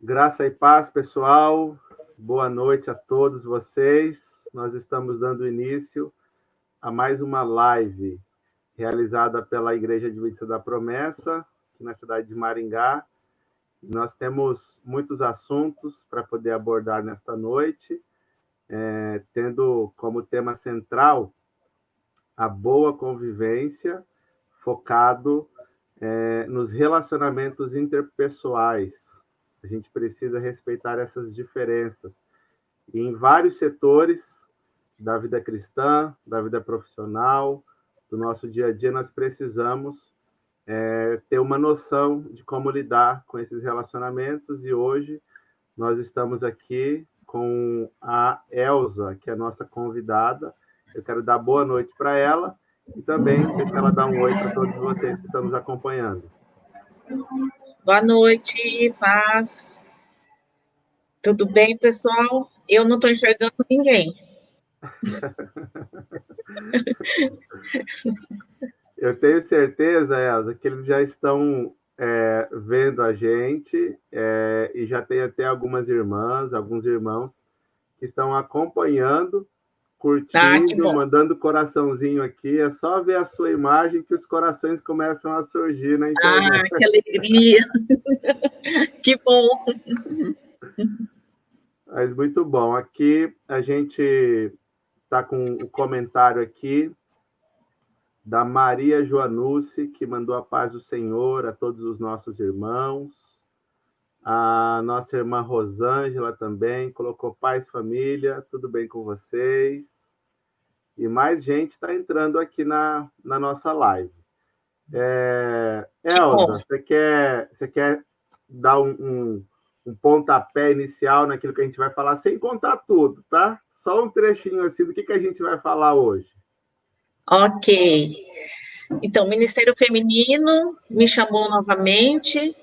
Graça e paz, pessoal. Boa noite a todos vocês. Nós estamos dando início a mais uma live realizada pela Igreja Adventista da Promessa, aqui na cidade de Maringá. Nós temos muitos assuntos para poder abordar nesta noite, tendo como tema central a boa convivência, focado nos relacionamentos interpessoais. A gente precisa respeitar essas diferenças. E em vários setores da vida cristã, da vida profissional, do nosso dia a dia, nós precisamos ter uma noção de como lidar com esses relacionamentos. E hoje nós estamos aqui com a Elza, que é a nossa convidada. Eu quero dar boa noite para ela e também deixar ela dar um oi para todos vocês que estão nos acompanhando. Boa noite, paz. Tudo bem, pessoal? Eu não estou enxergando ninguém. Eu tenho certeza, Elza, que eles já estão vendo a gente e já tem até algumas irmãs, alguns irmãos que estão acompanhando, curtindo, mandando coraçãozinho aqui. É só ver a sua imagem que os corações começam a surgir na internet. Ah, que alegria! Que bom! Mas muito bom. Aqui a gente está com o comentário aqui da Maria Joanucci, que mandou a paz do Senhor a todos os nossos irmãos. A nossa irmã Rosângela também colocou paz, família, tudo bem com vocês? E mais gente está entrando aqui na nossa live. Elza, você quer dar um pontapé inicial naquilo que a gente vai falar, sem contar tudo, tá? Só um trechinho assim do que a gente vai falar hoje. Ok. Então, o Ministério Feminino me chamou novamente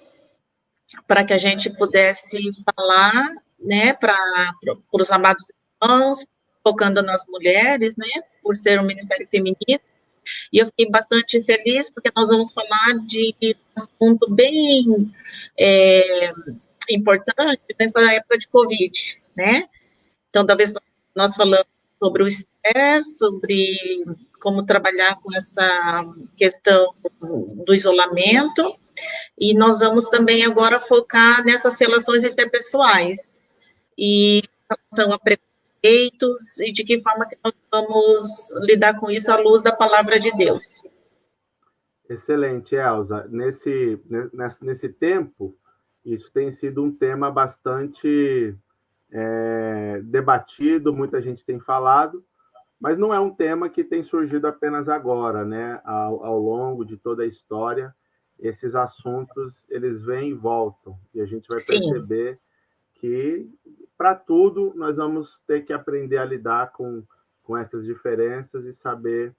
para que a gente pudesse falar, né, para os amados irmãos, focando nas mulheres, né, por ser um Ministério Feminino. E eu fiquei bastante feliz, porque nós vamos falar de um assunto bem importante nessa época de Covid, né? Então, talvez nós falamos sobre o estresse, sobre como trabalhar com essa questão do isolamento, e nós vamos também agora focar nessas relações interpessoais, e são a preconceitos, e de que forma que nós vamos lidar com isso à luz da palavra de Deus. Excelente, Elza. Nesse tempo, isso tem sido um tema bastante debatido, muita gente tem falado, mas não é um tema que tem surgido apenas agora, né? Ao longo de toda a história, esses assuntos, eles vêm e voltam, e a gente vai perceber que, para tudo, nós vamos ter que aprender a lidar com essas diferenças e saber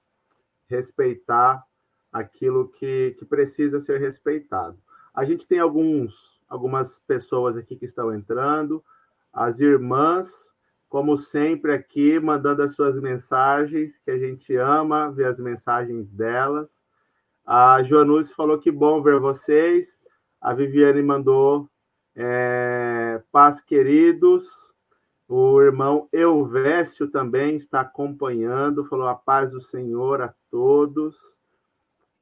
respeitar aquilo que precisa ser respeitado. A gente tem algumas pessoas aqui que estão entrando, as irmãs, como sempre aqui, mandando as suas mensagens, que a gente ama ver as mensagens delas. A Joanucci falou que bom ver vocês. A Viviane mandou paz, queridos. O irmão Elvésio também está acompanhando, falou a paz do Senhor a todos.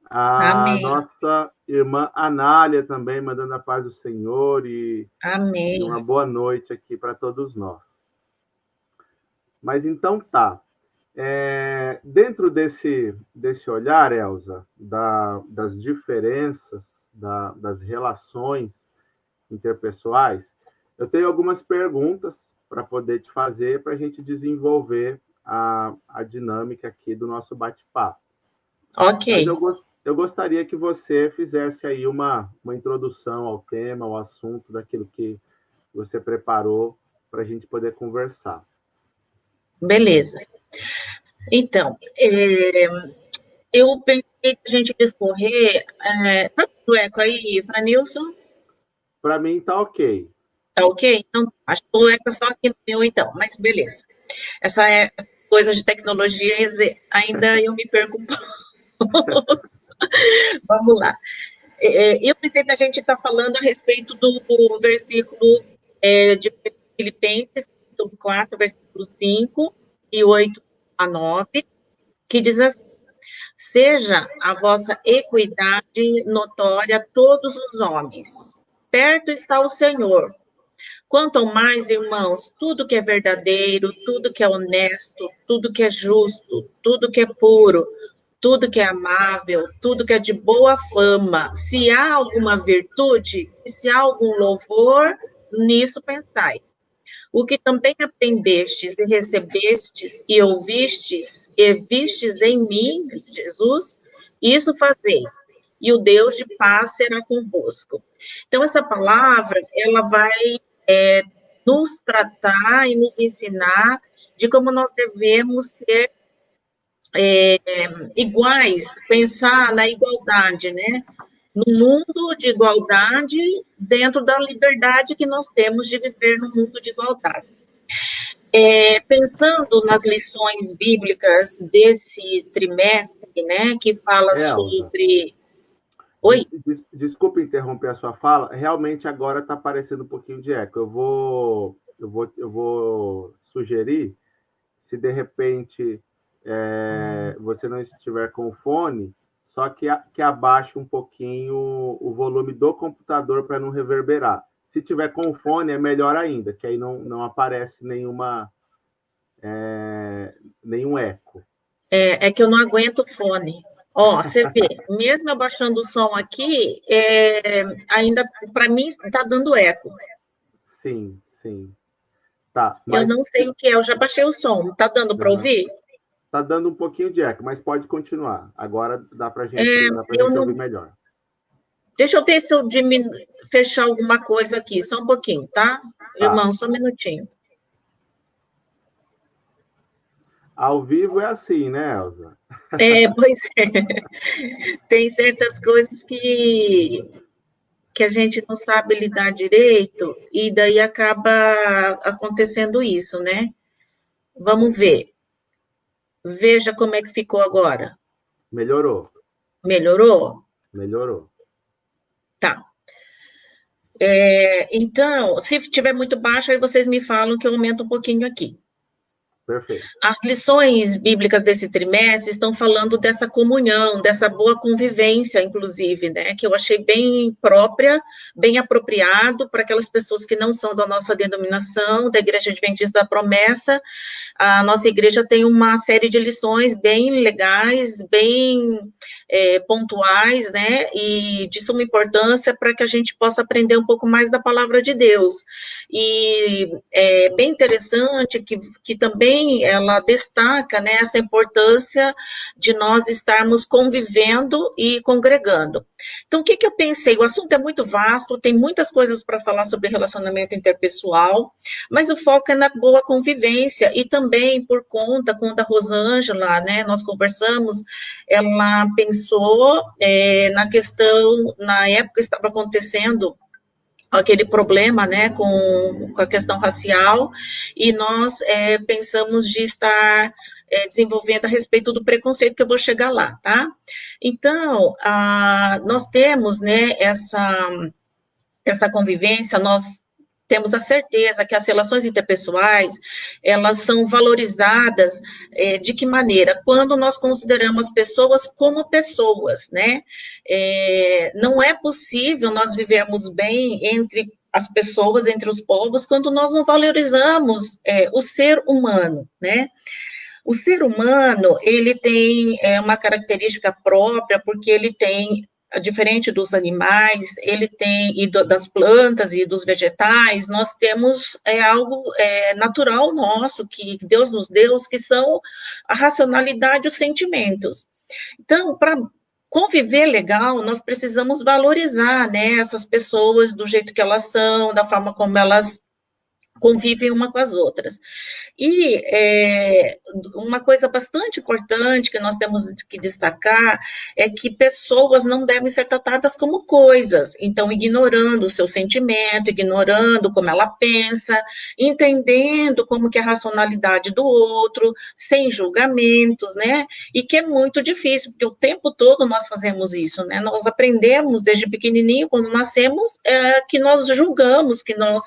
Amém. Nossa irmã Anália também mandando a paz do Senhor e uma boa noite aqui para todos nós. Mas então tá. Dentro desse olhar, Elza, das diferenças, das relações interpessoais, eu tenho algumas perguntas para poder te fazer, para a gente desenvolver a dinâmica aqui do nosso bate-papo. Ok. Mas eu gostaria que você fizesse aí uma introdução ao tema, ao assunto, daquilo que você preparou para a gente poder conversar. Beleza. Então, eu pensei que a gente discorrer... Tá tudo eco aí, Franilson? Para mim, tá ok. Tá ok? Então, acho que o eco é só aqui no meu, então, mas beleza. Essa coisa de tecnologia, ainda eu me perco um pouco. Vamos lá. Eu pensei que a gente está falando a respeito do versículo de Filipenses, capítulo 4, versículo 5 e 8 a 9, que diz assim: seja a vossa equidade notória a todos os homens. Perto está o Senhor. Quanto ao mais, irmãos, tudo que é verdadeiro, tudo que é honesto, tudo que é justo, tudo que é puro, tudo que é amável, tudo que é de boa fama, se há alguma virtude, se há algum louvor, nisso pensai. O que também aprendestes e recebestes e ouvistes e vistes em mim, Jesus, isso fazei, e o Deus de paz será convosco. Então, essa palavra, ela vai nos tratar e nos ensinar de como nós devemos ser iguais, pensar na igualdade, né? No mundo de igualdade, dentro da liberdade que nós temos de viver no mundo de igualdade. Pensando nas lições bíblicas desse trimestre, né, que fala Elza, sobre... Oi? Desculpa interromper a sua fala, realmente agora está aparecendo um pouquinho de eco. Eu vou sugerir, se de repente você não estiver com o fone, só que abaixe um pouquinho o volume do computador para não reverberar. Se tiver com o fone, é melhor ainda, que aí não aparece nenhum eco. É que eu não aguento o fone. Ó, você vê, mesmo eu baixando o som aqui, ainda, para mim, está dando eco. Sim, sim. Tá, Eu mas... não sei o que é, eu já baixei o som. Está dando para ouvir? Tá dando um pouquinho de eco, mas pode continuar. Agora dá para Eu gente não... ouvir melhor. Deixa eu ver se eu fechar alguma coisa aqui, só um pouquinho, tá? Tá. Irmão, só um minutinho. Ao vivo é assim, né, Elza? Pois é. Tem certas coisas que a gente não sabe lidar direito e daí acaba acontecendo isso, né? Vamos ver. Veja como é que ficou agora. Melhorou. Melhorou? Melhorou. Tá. Então, se estiver muito baixo, aí vocês me falam que eu aumento um pouquinho aqui. Perfeito. As lições bíblicas desse trimestre estão falando dessa comunhão, dessa boa convivência, inclusive, né, que eu achei bem própria, bem apropriado para aquelas pessoas que não são da nossa denominação, da Igreja Adventista da Promessa. A nossa igreja tem uma série de lições bem legais, bem pontuais, né, e de suma importância para que a gente possa aprender um pouco mais da palavra de Deus. E é bem interessante que também ela destaca, né, essa importância de nós estarmos convivendo e congregando. Então, o que eu pensei? O assunto é muito vasto, tem muitas coisas para falar sobre relacionamento interpessoal, mas o foco é na boa convivência e também por conta, quando a Rosângela, né, nós conversamos, ela pensou na questão, na época estava acontecendo aquele problema, né, com a questão racial, e nós pensamos de estar desenvolvendo a respeito do preconceito, que eu vou chegar lá, tá? Então, nós temos, né, essa convivência, nós temos a certeza que as relações interpessoais, elas são valorizadas de que maneira? Quando nós consideramos as pessoas como pessoas, né? Não é possível nós vivermos bem entre as pessoas, entre os povos, quando nós não valorizamos o ser humano, né? O ser humano, ele tem uma característica própria, porque ele tem, diferente dos animais, ele tem, e das plantas e dos vegetais, nós temos algo natural nosso, que Deus nos deu, que são a racionalidade e os sentimentos. Então, para conviver legal, nós precisamos valorizar, né, essas pessoas do jeito que elas são, da forma como elas convivem uma com as outras. E uma coisa bastante importante que nós temos que destacar é que pessoas não devem ser tratadas como coisas, então ignorando o seu sentimento, ignorando como ela pensa, entendendo como que é a racionalidade do outro, sem julgamentos, né? E que é muito difícil, porque o tempo todo nós fazemos isso, né? Nós aprendemos desde pequenininho, quando nascemos, que nós julgamos, que nós,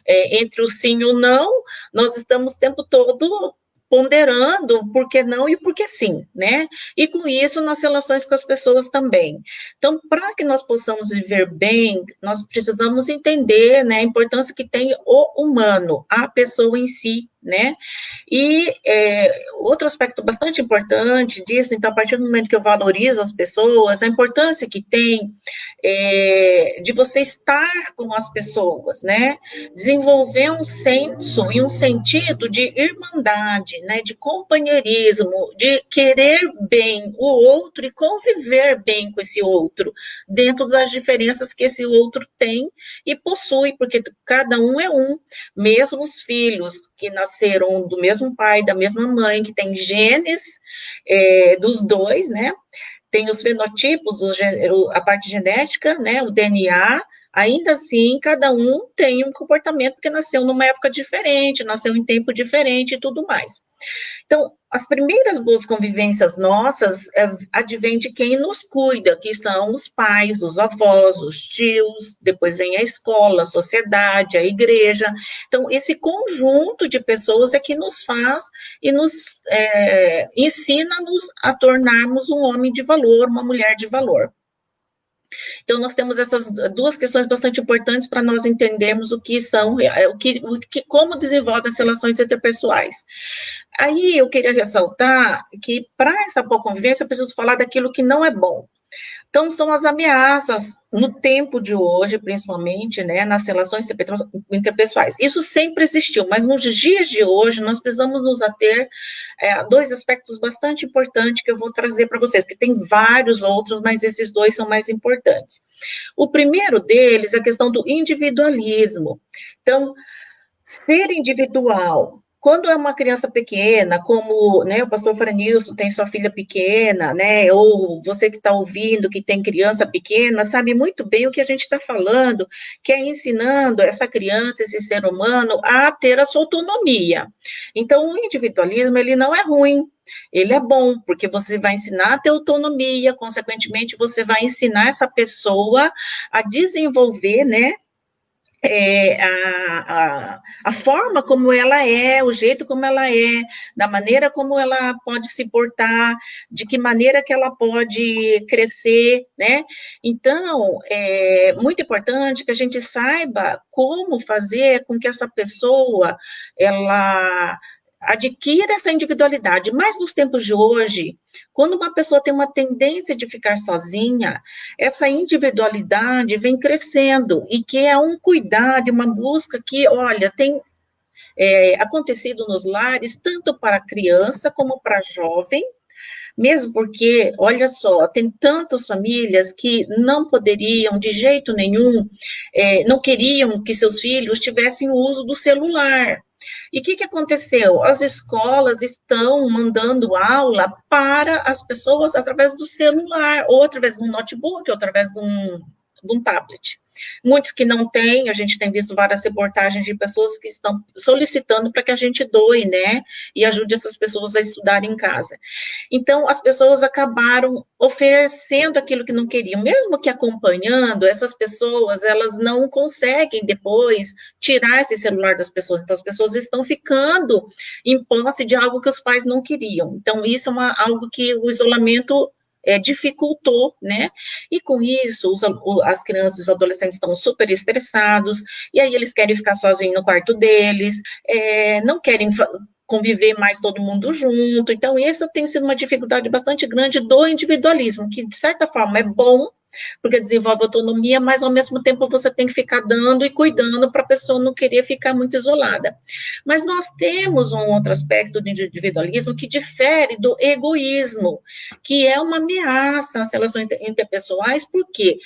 entre o sim e o não, nós estamos o tempo todo ponderando por que não e por que sim, né? E com isso nas relações com as pessoas também. Então, para que nós possamos viver bem, nós precisamos entender, né, a importância que tem o humano, a pessoa em si, né? E outro aspecto bastante importante disso, então, a partir do momento que eu valorizo as pessoas, a importância que tem de você estar com as pessoas, né? Desenvolver um senso e um sentido de irmandade, né? De companheirismo, de querer bem o outro e conviver bem com esse outro, dentro das diferenças que esse outro tem e possui, porque cada um é um, mesmo os filhos que nasceram do mesmo pai, da mesma mãe, que tem genes dos dois, né? Tem os fenotipos, a parte genética, né? O DNA, ainda assim, cada um tem um comportamento, porque nasceu numa época diferente, nasceu em tempo diferente e tudo mais. Então, as primeiras boas convivências nossas advêm de quem nos cuida, que são os pais, os avós, os tios, depois vem a escola, a sociedade, a igreja. Então, esse conjunto de pessoas é que nos faz e nos ensina-nos a tornarmos um homem de valor, uma mulher de valor. Então, nós temos essas duas questões bastante importantes para nós entendermos o que são, como desenvolvem as relações interpessoais. Aí, eu queria ressaltar que, para essa boa convivência, eu preciso falar daquilo que não é bom. Então, são as ameaças no tempo de hoje, principalmente, né, nas relações interpessoais. Isso sempre existiu, mas nos dias de hoje, nós precisamos nos ater a dois aspectos bastante importantes que eu vou trazer para vocês, porque tem vários outros, mas esses dois são mais importantes. O primeiro deles é a questão do individualismo. Então, ser individual. Quando é uma criança pequena, como, né, o pastor Franilson tem sua filha pequena, né, ou você que está ouvindo, que tem criança pequena, sabe muito bem o que a gente está falando, que é ensinando essa criança, esse ser humano, a ter a sua autonomia. Então, o individualismo, ele não é ruim, ele é bom, porque você vai ensinar a ter autonomia, consequentemente, você vai ensinar essa pessoa a desenvolver, né, a forma como ela é, o jeito como ela é, da maneira como ela pode se portar, de que maneira que ela pode crescer, né? Então, é muito importante que a gente saiba como fazer com que essa pessoa, ela adquira essa individualidade, mas nos tempos de hoje, quando uma pessoa tem uma tendência de ficar sozinha, essa individualidade vem crescendo, e que é um cuidado, uma busca que, olha, tem acontecido nos lares, tanto para a criança como para a jovem, mesmo porque, olha só, tem tantas famílias que não poderiam, de jeito nenhum, não queriam que seus filhos tivessem o uso do celular. E o que aconteceu? As escolas estão mandando aula para as pessoas através do celular, ou através de um notebook, ou através de um tablet. Muitos que não têm, a gente tem visto várias reportagens de pessoas que estão solicitando para que a gente doe, né, e ajude essas pessoas a estudar em casa. Então, as pessoas acabaram oferecendo aquilo que não queriam, mesmo que acompanhando, essas pessoas, elas não conseguem depois tirar esse celular das pessoas, então as pessoas estão ficando em posse de algo que os pais não queriam. Então, isso é algo que o isolamento dificultou, né? E com isso, as crianças e os adolescentes estão super estressados, e aí eles querem ficar sozinhos no quarto deles, não querem conviver mais todo mundo junto. Então, isso tem sido uma dificuldade bastante grande do individualismo, que de certa forma é bom, porque desenvolve autonomia, mas ao mesmo tempo você tem que ficar dando e cuidando para a pessoa não querer ficar muito isolada. Mas nós temos um outro aspecto do individualismo que difere do egoísmo, que é uma ameaça às relações interpessoais, por quê?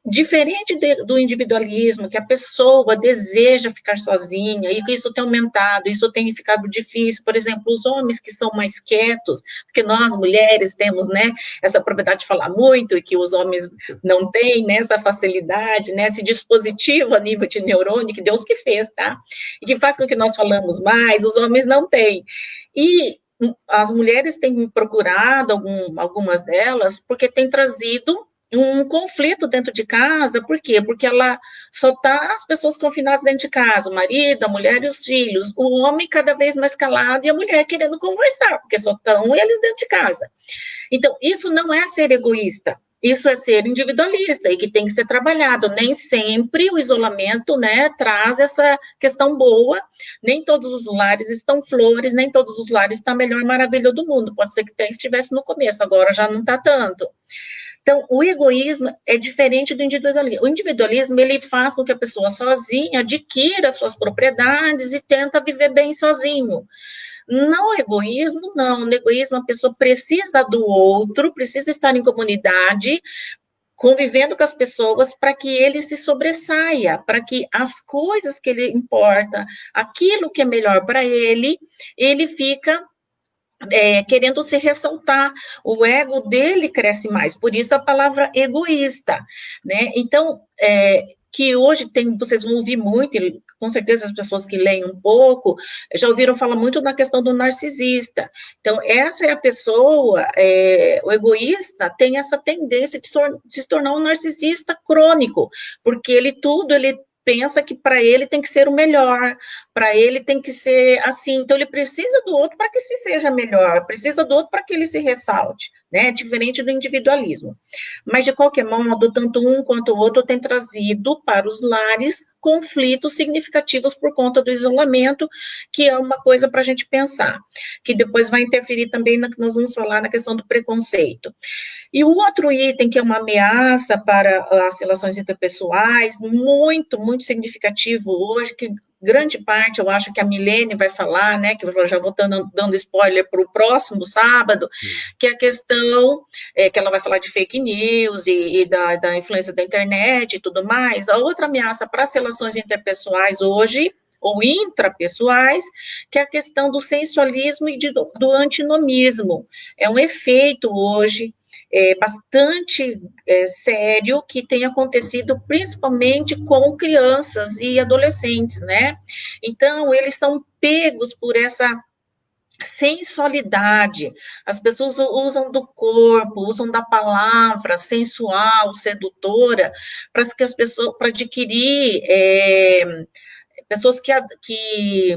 diferente do individualismo, que a pessoa deseja ficar sozinha, e que isso tem aumentado, isso tem ficado difícil. Por exemplo, os homens que são mais quietos, porque nós, mulheres, temos, né, essa propriedade de falar muito, e que os homens não têm, né, essa facilidade, né, esse dispositivo a nível de neurônio, que Deus que fez, tá? E que faz com que nós falamos mais, os homens não têm. E as mulheres têm procurado, algumas delas, porque têm trazido um conflito dentro de casa. Por quê? Porque ela só está as pessoas confinadas dentro de casa, o marido, a mulher e os filhos, o homem cada vez mais calado e a mulher querendo conversar, porque só estão eles dentro de casa. Então, isso não é ser egoísta, isso é ser individualista e que tem que ser trabalhado. Nem sempre o isolamento, né, traz essa questão boa, nem todos os lares estão flores, nem todos os lares estão a melhor maravilha do mundo, pode ser que até estivesse no começo, agora já não está tanto. Então, o egoísmo é diferente do individualismo. O individualismo, ele faz com que a pessoa sozinha adquira suas propriedades e tenta viver bem sozinho. No egoísmo, não. No egoísmo, a pessoa precisa do outro, precisa estar em comunidade, convivendo com as pessoas para que ele se sobressaia, para que as coisas que ele importa, aquilo que é melhor para ele, ele fica querendo se ressaltar, o ego dele cresce mais, por isso a palavra egoísta, né? Então, que hoje vocês vão ouvir muito, e com certeza as pessoas que leem um pouco, já ouviram falar muito na questão do narcisista. Então, essa é a pessoa, o egoísta tem essa tendência de se tornar um narcisista crônico, porque ele pensa que para ele tem que ser o melhor, para ele tem que ser assim, então ele precisa do outro para que se seja melhor, precisa do outro para que ele se ressalte, né, diferente do individualismo. Mas, de qualquer modo, tanto um quanto o outro tem trazido para os lares conflitos significativos por conta do isolamento, que é uma coisa para a gente pensar, que depois vai interferir também na que nós vamos falar na questão do preconceito. E o outro item, que é uma ameaça para as relações interpessoais, muito, muito significativo hoje, que grande parte, eu acho que a Milene vai falar, né, que eu já vou dando spoiler para o próximo sábado, que é a questão, que ela vai falar de fake news e da influência da internet e tudo mais. A outra ameaça para as relações interpessoais hoje, ou intrapessoais, que é a questão do sensualismo e do antinomismo. É um efeito hoje bastante sério que tem acontecido principalmente com crianças e adolescentes, né? Então, eles são pegos por essa sensualidade, as pessoas usam do corpo, usam da palavra sensual, sedutora, para que as pessoas, para adquirir pessoas que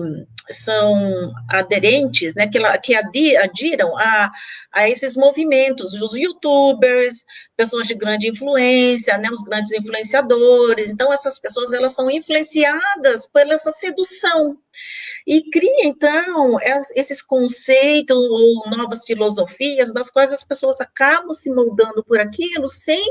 são aderentes, né, que adiram a esses movimentos, os youtubers, pessoas de grande influência, né, os grandes influenciadores. Então, essas pessoas, elas são influenciadas por essa sedução, e cria, então, esses conceitos ou novas filosofias, das quais as pessoas acabam se moldando por aquilo, sem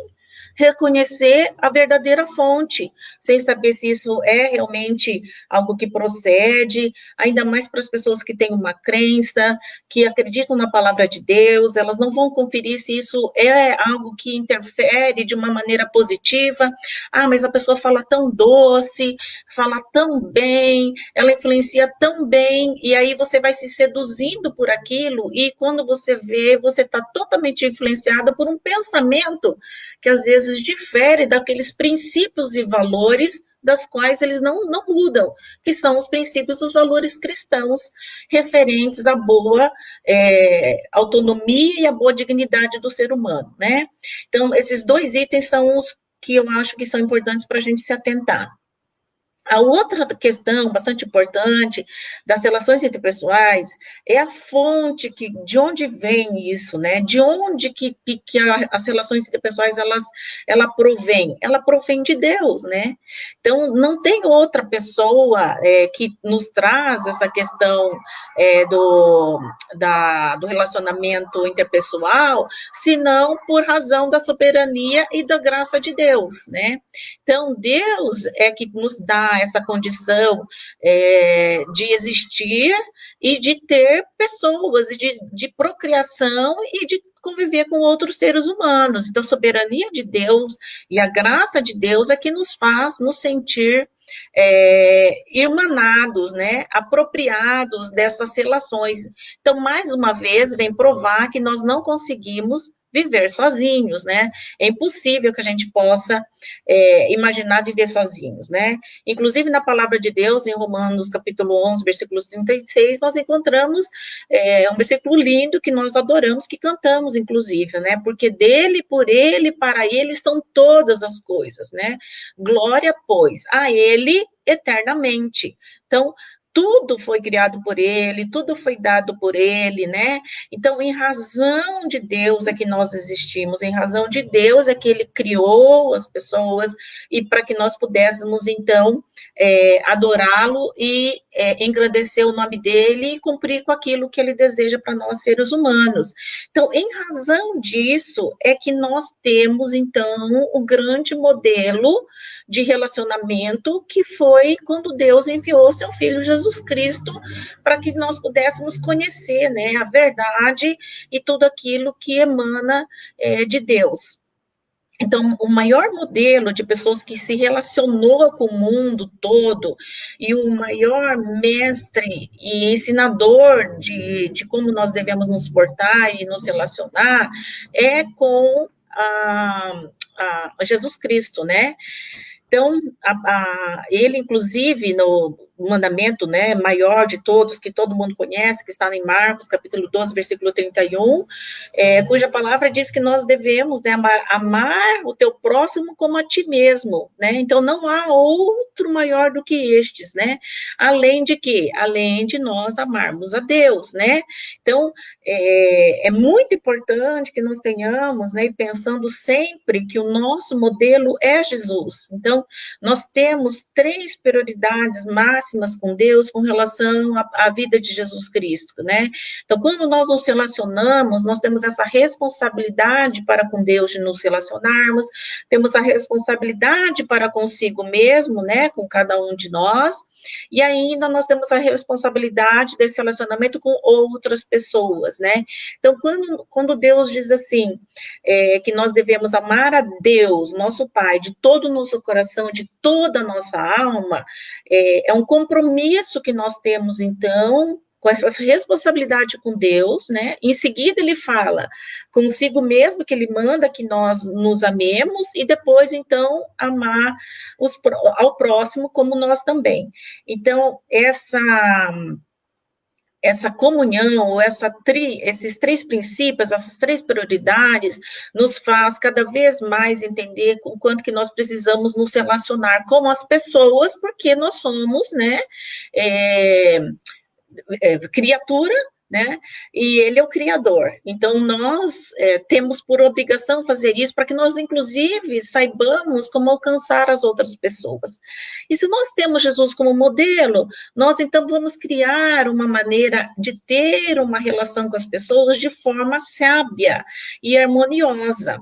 reconhecer a verdadeira fonte, sem saber se isso é realmente algo que procede, ainda mais para as pessoas que têm uma crença, que acreditam na palavra de Deus, elas não vão conferir se isso é algo que interfere de uma maneira positiva. Ah, mas a pessoa fala tão doce, fala tão bem, ela influencia tão bem, e aí você vai se seduzindo por aquilo, e quando você vê, você está totalmente influenciada por um pensamento que às vezes difere daqueles princípios e valores das quais eles não mudam, que são os princípios e os valores cristãos referentes à boa autonomia e à boa dignidade do ser humano, né? Então, esses dois itens são os que eu acho que são importantes para a gente se atentar. A outra questão bastante importante das relações interpessoais é a fonte, de onde vem isso, né? De onde que as relações interpessoais ela provém de Deus, né? Então, não tem outra pessoa que nos traz essa questão do relacionamento interpessoal, senão por razão da soberania e da graça de Deus, né? Então, Deus é que nos dá dá essa condição de existir e de ter pessoas, e de procriação e de conviver com outros seres humanos. Então, a soberania de Deus e a graça de Deus é que nos faz nos sentir irmanados, né, apropriados dessas relações. Então, mais uma vez, vem provar que nós não conseguimos viver sozinhos, né? É impossível que a gente possa imaginar viver sozinhos, né? Inclusive, na palavra de Deus, em Romanos, capítulo 11, versículos 36, nós encontramos um versículo lindo que nós adoramos, que cantamos, inclusive, né? Porque dele, por ele, para ele são todas as coisas, né? Glória, pois, a ele eternamente. Então, tudo foi criado por ele, tudo foi dado por ele, né? Então, em razão de Deus é que nós existimos, em razão de Deus é que ele criou as pessoas, e para que nós pudéssemos, então, adorá-lo e engrandecer o nome dele e cumprir com aquilo que ele deseja para nós, seres humanos. Então, em razão disso, é que nós temos, então, o grande modelo de relacionamento que foi quando Deus enviou seu Filho Jesus Cristo para que nós pudéssemos conhecer, né, a verdade e tudo aquilo que emana de Deus. Então, o maior modelo de pessoas que se relacionou com o mundo todo e o maior mestre e ensinador de como nós devemos nos portar e nos relacionar é com Jesus Cristo, né? Então, ele, inclusive, no mandamento, né, maior de todos, que todo mundo conhece, que está em Marcos, capítulo 12, versículo 31, cuja palavra diz que nós devemos, né, amar o teu próximo como a ti mesmo, né? Então, não há outro maior do que estes, né? Além de quê? Além de nós amarmos a Deus, né? Então, é muito importante que nós tenhamos, né, pensando sempre que o nosso modelo é Jesus. Então, nós temos 3 prioridades máximas com Deus com relação à vida de Jesus Cristo, né? Então, quando nós nos relacionamos, nós temos essa responsabilidade para com Deus de nos relacionarmos, temos a responsabilidade para consigo mesmo, né, com cada um de nós, e ainda nós temos a responsabilidade desse relacionamento com outras pessoas, né? Então, quando Deus diz assim, que nós devemos amar a Deus, nosso Pai, de todo o nosso coração, de toda a nossa alma, é um compromisso que nós temos, então, com essa responsabilidade com Deus, né? Em seguida, ele fala consigo mesmo, que ele manda que nós nos amemos, e depois, então, amar ao próximo como nós também. Então, essa comunhão, ou esses 3 princípios, essas 3 prioridades, nos faz cada vez mais entender o quanto que nós precisamos nos relacionar com as pessoas, porque nós somos, né, criatura, né, e ele é o Criador. Então, nós temos por obrigação fazer isso para que nós, inclusive, saibamos como alcançar as outras pessoas. E se nós temos Jesus como modelo, nós, então, vamos criar uma maneira de ter uma relação com as pessoas de forma sábia e harmoniosa.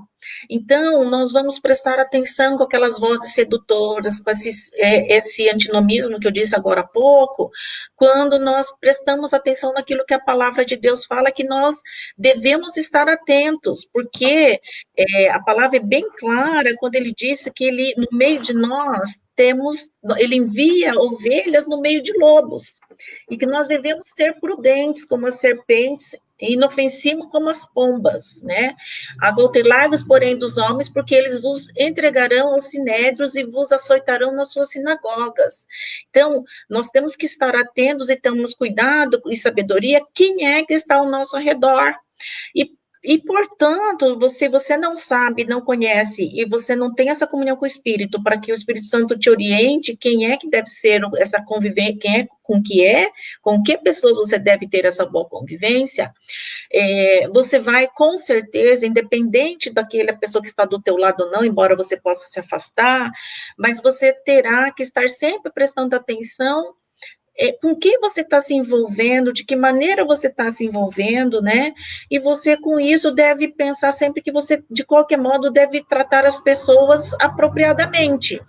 Então, nós vamos prestar atenção com aquelas vozes sedutoras, com esse antinomismo que eu disse agora há pouco, quando nós prestamos atenção naquilo que a palavra de Deus fala, que nós devemos estar atentos, porque a palavra é bem clara quando ele disse que ele, no meio de nós, ele envia ovelhas no meio de lobos, e que nós devemos ser prudentes como as serpentes, e inofensivos como as pombas, né? Acautelai-vos, porém, dos homens, porque eles vos entregarão aos sinédrios e vos açoitarão nas suas sinagogas. Então, nós temos que estar atentos e termos cuidado e sabedoria, quem é que está ao nosso redor. E, portanto, você não sabe, não conhece, e você não tem essa comunhão com o Espírito, para que o Espírito Santo te oriente quem é que deve ser essa convivência, com que pessoas você deve ter essa boa convivência, você vai, com certeza, independente daquela pessoa que está do teu lado ou não, embora você possa se afastar, mas você terá que estar sempre prestando atenção com quem você está se envolvendo, de que maneira você está se envolvendo, né? E você, com isso, deve pensar sempre que você, de qualquer modo, deve tratar as pessoas apropriadamente.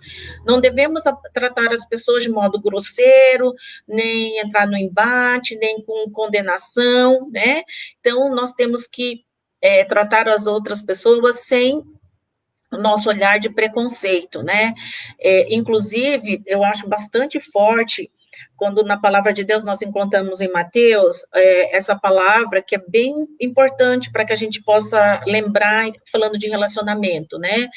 Não devemos tratar as pessoas de modo grosseiro, nem entrar no embate, nem com condenação, né? Então, nós temos que tratar as outras pessoas sem o nosso olhar de preconceito, né? Inclusive, eu acho bastante forte quando na palavra de Deus nós encontramos em Mateus essa palavra que é bem importante para que a gente possa lembrar, falando de relacionamento, né?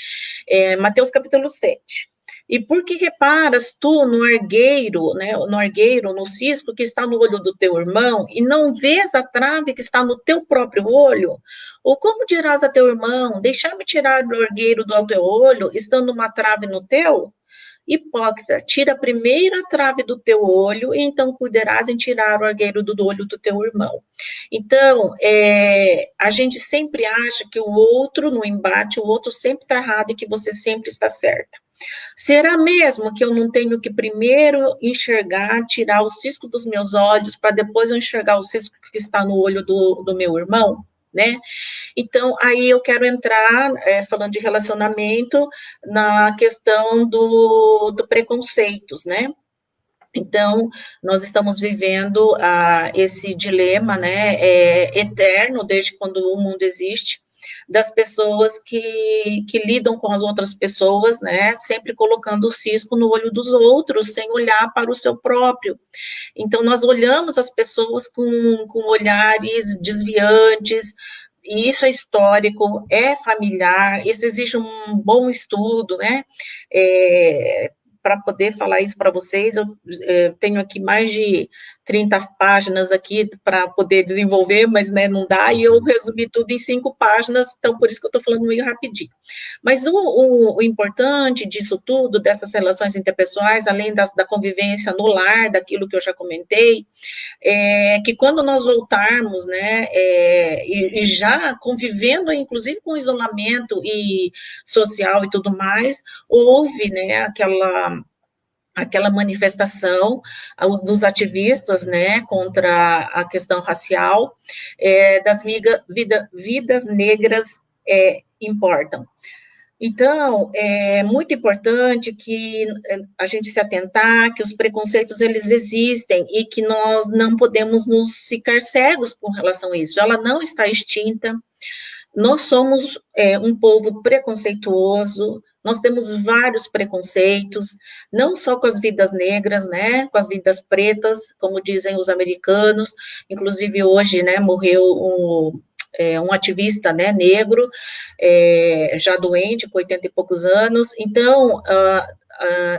Mateus capítulo 7. E por que reparas tu no argueiro, né, no cisco que está no olho do teu irmão, e não vês a trave que está no teu próprio olho? Ou como dirás a teu irmão, deixar-me tirar o argueiro do teu olho, estando uma trave no teu? Hipócrita, tira a primeira trave do teu olho, e então cuidarás em tirar o argueiro do olho do teu irmão. Então, a gente sempre acha que o outro, no embate, o outro sempre está errado e que você sempre está certa. Será mesmo que eu não tenho que primeiro enxergar, tirar o cisco dos meus olhos, para depois eu enxergar o cisco que está no olho do meu irmão? Né? Então, aí eu quero entrar, falando de relacionamento, na questão do preconceitos, né? Então, nós estamos vivendo esse dilema, né, eterno, desde quando o mundo existe, das pessoas que lidam com as outras pessoas, né, sempre colocando o cisco no olho dos outros, sem olhar para o seu próprio. Então, nós olhamos as pessoas com olhares desviantes, e isso é histórico, é familiar, isso exige um bom estudo, né, para poder falar isso para vocês. Eu tenho aqui mais de 30 páginas aqui para poder desenvolver, mas né, não dá, e eu resumi tudo em 5 páginas, então por isso que eu estou falando meio rapidinho. Mas o importante disso tudo, dessas relações interpessoais, além da convivência no lar, daquilo que eu já comentei, que quando nós voltarmos, né, e já convivendo, inclusive com isolamento e social e tudo mais, houve, né, aquela manifestação dos ativistas, né, contra a questão racial, das vidas negras importam. Então, é muito importante que a gente se atentar, que os preconceitos, eles existem, e que nós não podemos nos ficar cegos com relação a isso. Ela não está extinta, nós somos um povo preconceituoso, nós temos vários preconceitos, não só com as vidas negras, né, com as vidas pretas, como dizem os americanos, inclusive hoje, né, morreu um ativista, né, negro, já doente, com 80 e poucos anos. Então,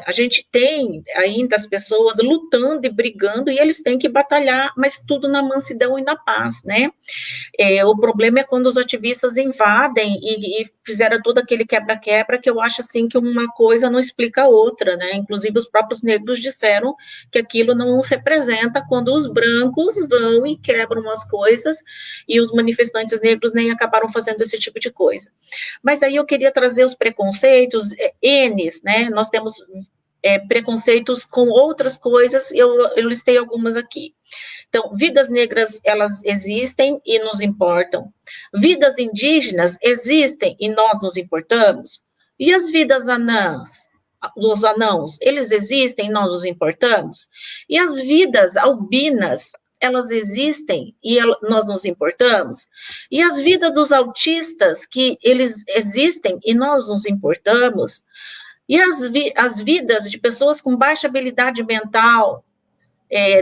a gente tem ainda as pessoas lutando e brigando, e eles têm que batalhar, mas tudo na mansidão e na paz, né? O problema é quando os ativistas invadem e fizeram todo aquele quebra-quebra, que eu acho assim que uma coisa não explica a outra, né? Inclusive os próprios negros disseram que aquilo não se representa quando os brancos vão e quebram as coisas, e os manifestantes negros nem acabaram fazendo esse tipo de coisa. Mas aí eu queria trazer os preconceitos, N's, né? Nós temos preconceitos com outras coisas, eu listei algumas aqui. Então, vidas negras, elas existem e nos importam. Vidas indígenas existem e nós nos importamos. E as vidas anãs, dos anãos, eles existem e nós nos importamos. E as vidas albinas, elas existem e nós nos importamos. E as vidas dos autistas, que eles existem e nós nos importamos. E as vidas de pessoas com baixa habilidade mental,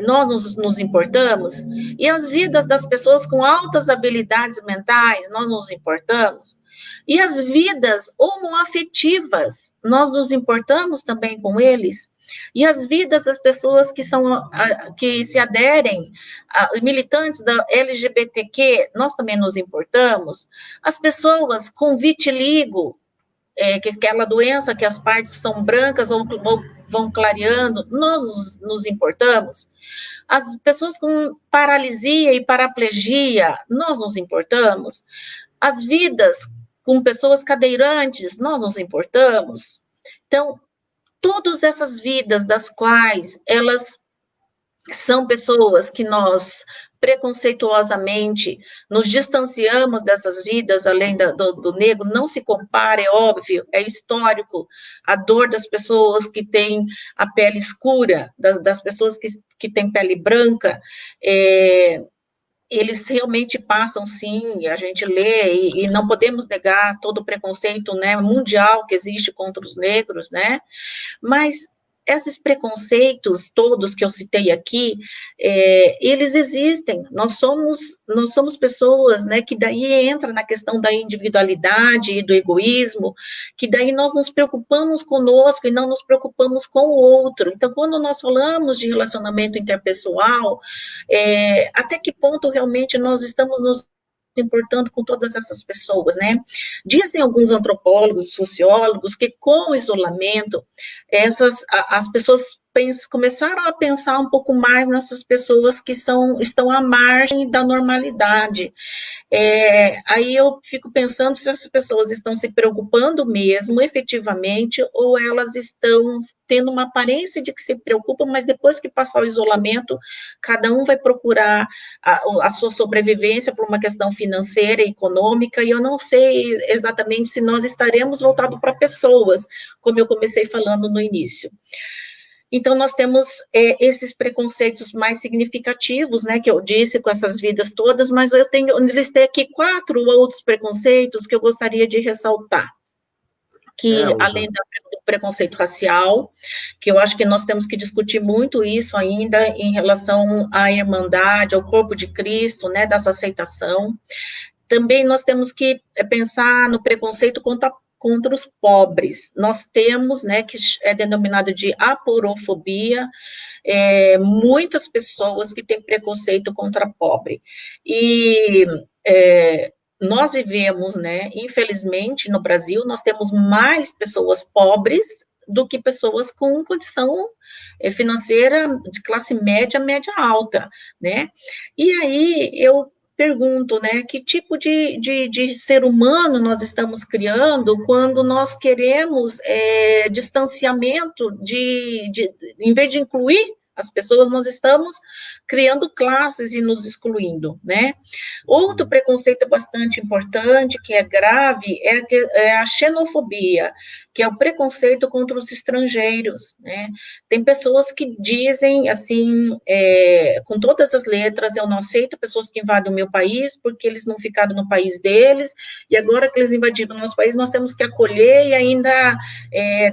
nós nos importamos, e as vidas das pessoas com altas habilidades mentais, nós nos importamos, e as vidas homoafetivas, nós nos importamos também com eles, e as vidas das pessoas que se aderem, militantes da LGBTQ, nós também nos importamos, as pessoas com vitiligo, que aquela doença que as partes são brancas ou vão clareando, nós nos importamos. As pessoas com paralisia e paraplegia, nós nos importamos. As vidas com pessoas cadeirantes, nós nos importamos. Então, todas essas vidas das quais elas são pessoas que nós preconceituosamente nos distanciamos dessas vidas, além do negro, não se compara, é óbvio, é histórico, a dor das pessoas que têm a pele escura, das pessoas que têm pele branca, eles realmente passam, sim, a gente lê, e não podemos negar todo o preconceito, né, mundial que existe contra os negros, né, mas esses preconceitos todos que eu citei aqui, eles existem. Nós somos pessoas, né, que daí entra na questão da individualidade e do egoísmo, que daí nós nos preocupamos conosco e não nos preocupamos com o outro. Então, quando nós falamos de relacionamento interpessoal, até que ponto realmente nós estamos nos importando com todas essas pessoas, né? Dizem alguns antropólogos, sociólogos, que com o isolamento, as pessoas começaram a pensar um pouco mais nessas pessoas que estão à margem da normalidade. Aí eu fico pensando se essas pessoas estão se preocupando mesmo, efetivamente, ou elas estão tendo uma aparência de que se preocupam, mas depois que passar o isolamento, cada um vai procurar a sua sobrevivência por uma questão financeira e econômica, e eu não sei exatamente se nós estaremos voltados para pessoas, como eu comecei falando no início. Então, nós temos esses preconceitos mais significativos, né, que eu disse, com essas vidas todas, mas eu listei aqui 4 outros preconceitos que eu gostaria de ressaltar, que além do preconceito racial, que eu acho que nós temos que discutir muito isso ainda em relação à irmandade, ao corpo de Cristo, né, dessa aceitação. Também nós temos que pensar no preconceito contra os pobres. Nós temos, né, que é denominado de aporofobia, muitas pessoas que têm preconceito contra pobre. E nós vivemos, né, infelizmente, no Brasil, nós temos mais pessoas pobres do que pessoas com condição financeira de classe média, média alta, né? E aí eu pergunto, né, que tipo de ser humano nós estamos criando quando nós queremos distanciamento em vez de incluir as pessoas, nós estamos criando classes e nos excluindo, né? Outro preconceito bastante importante, que é grave, é a xenofobia, que é o preconceito contra os estrangeiros, né? Tem pessoas que dizem, assim, com todas as letras, eu não aceito pessoas que invadem o meu país, porque eles não ficaram no país deles, e agora que eles invadiram o nosso país, nós temos que acolher e ainda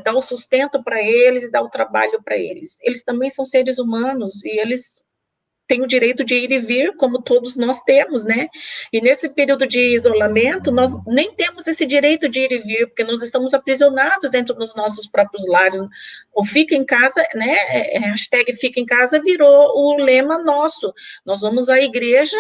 dar o sustento para eles e dar o trabalho para eles. Eles também são seres humanos, e eles têm o direito de ir e vir, como todos nós temos, né? E nesse período de isolamento, nós nem temos esse direito de ir e vir, porque nós estamos aprisionados dentro dos nossos próprios lares. O fica em casa, né? Hashtag fica em casa virou o lema nosso. Nós vamos à igreja,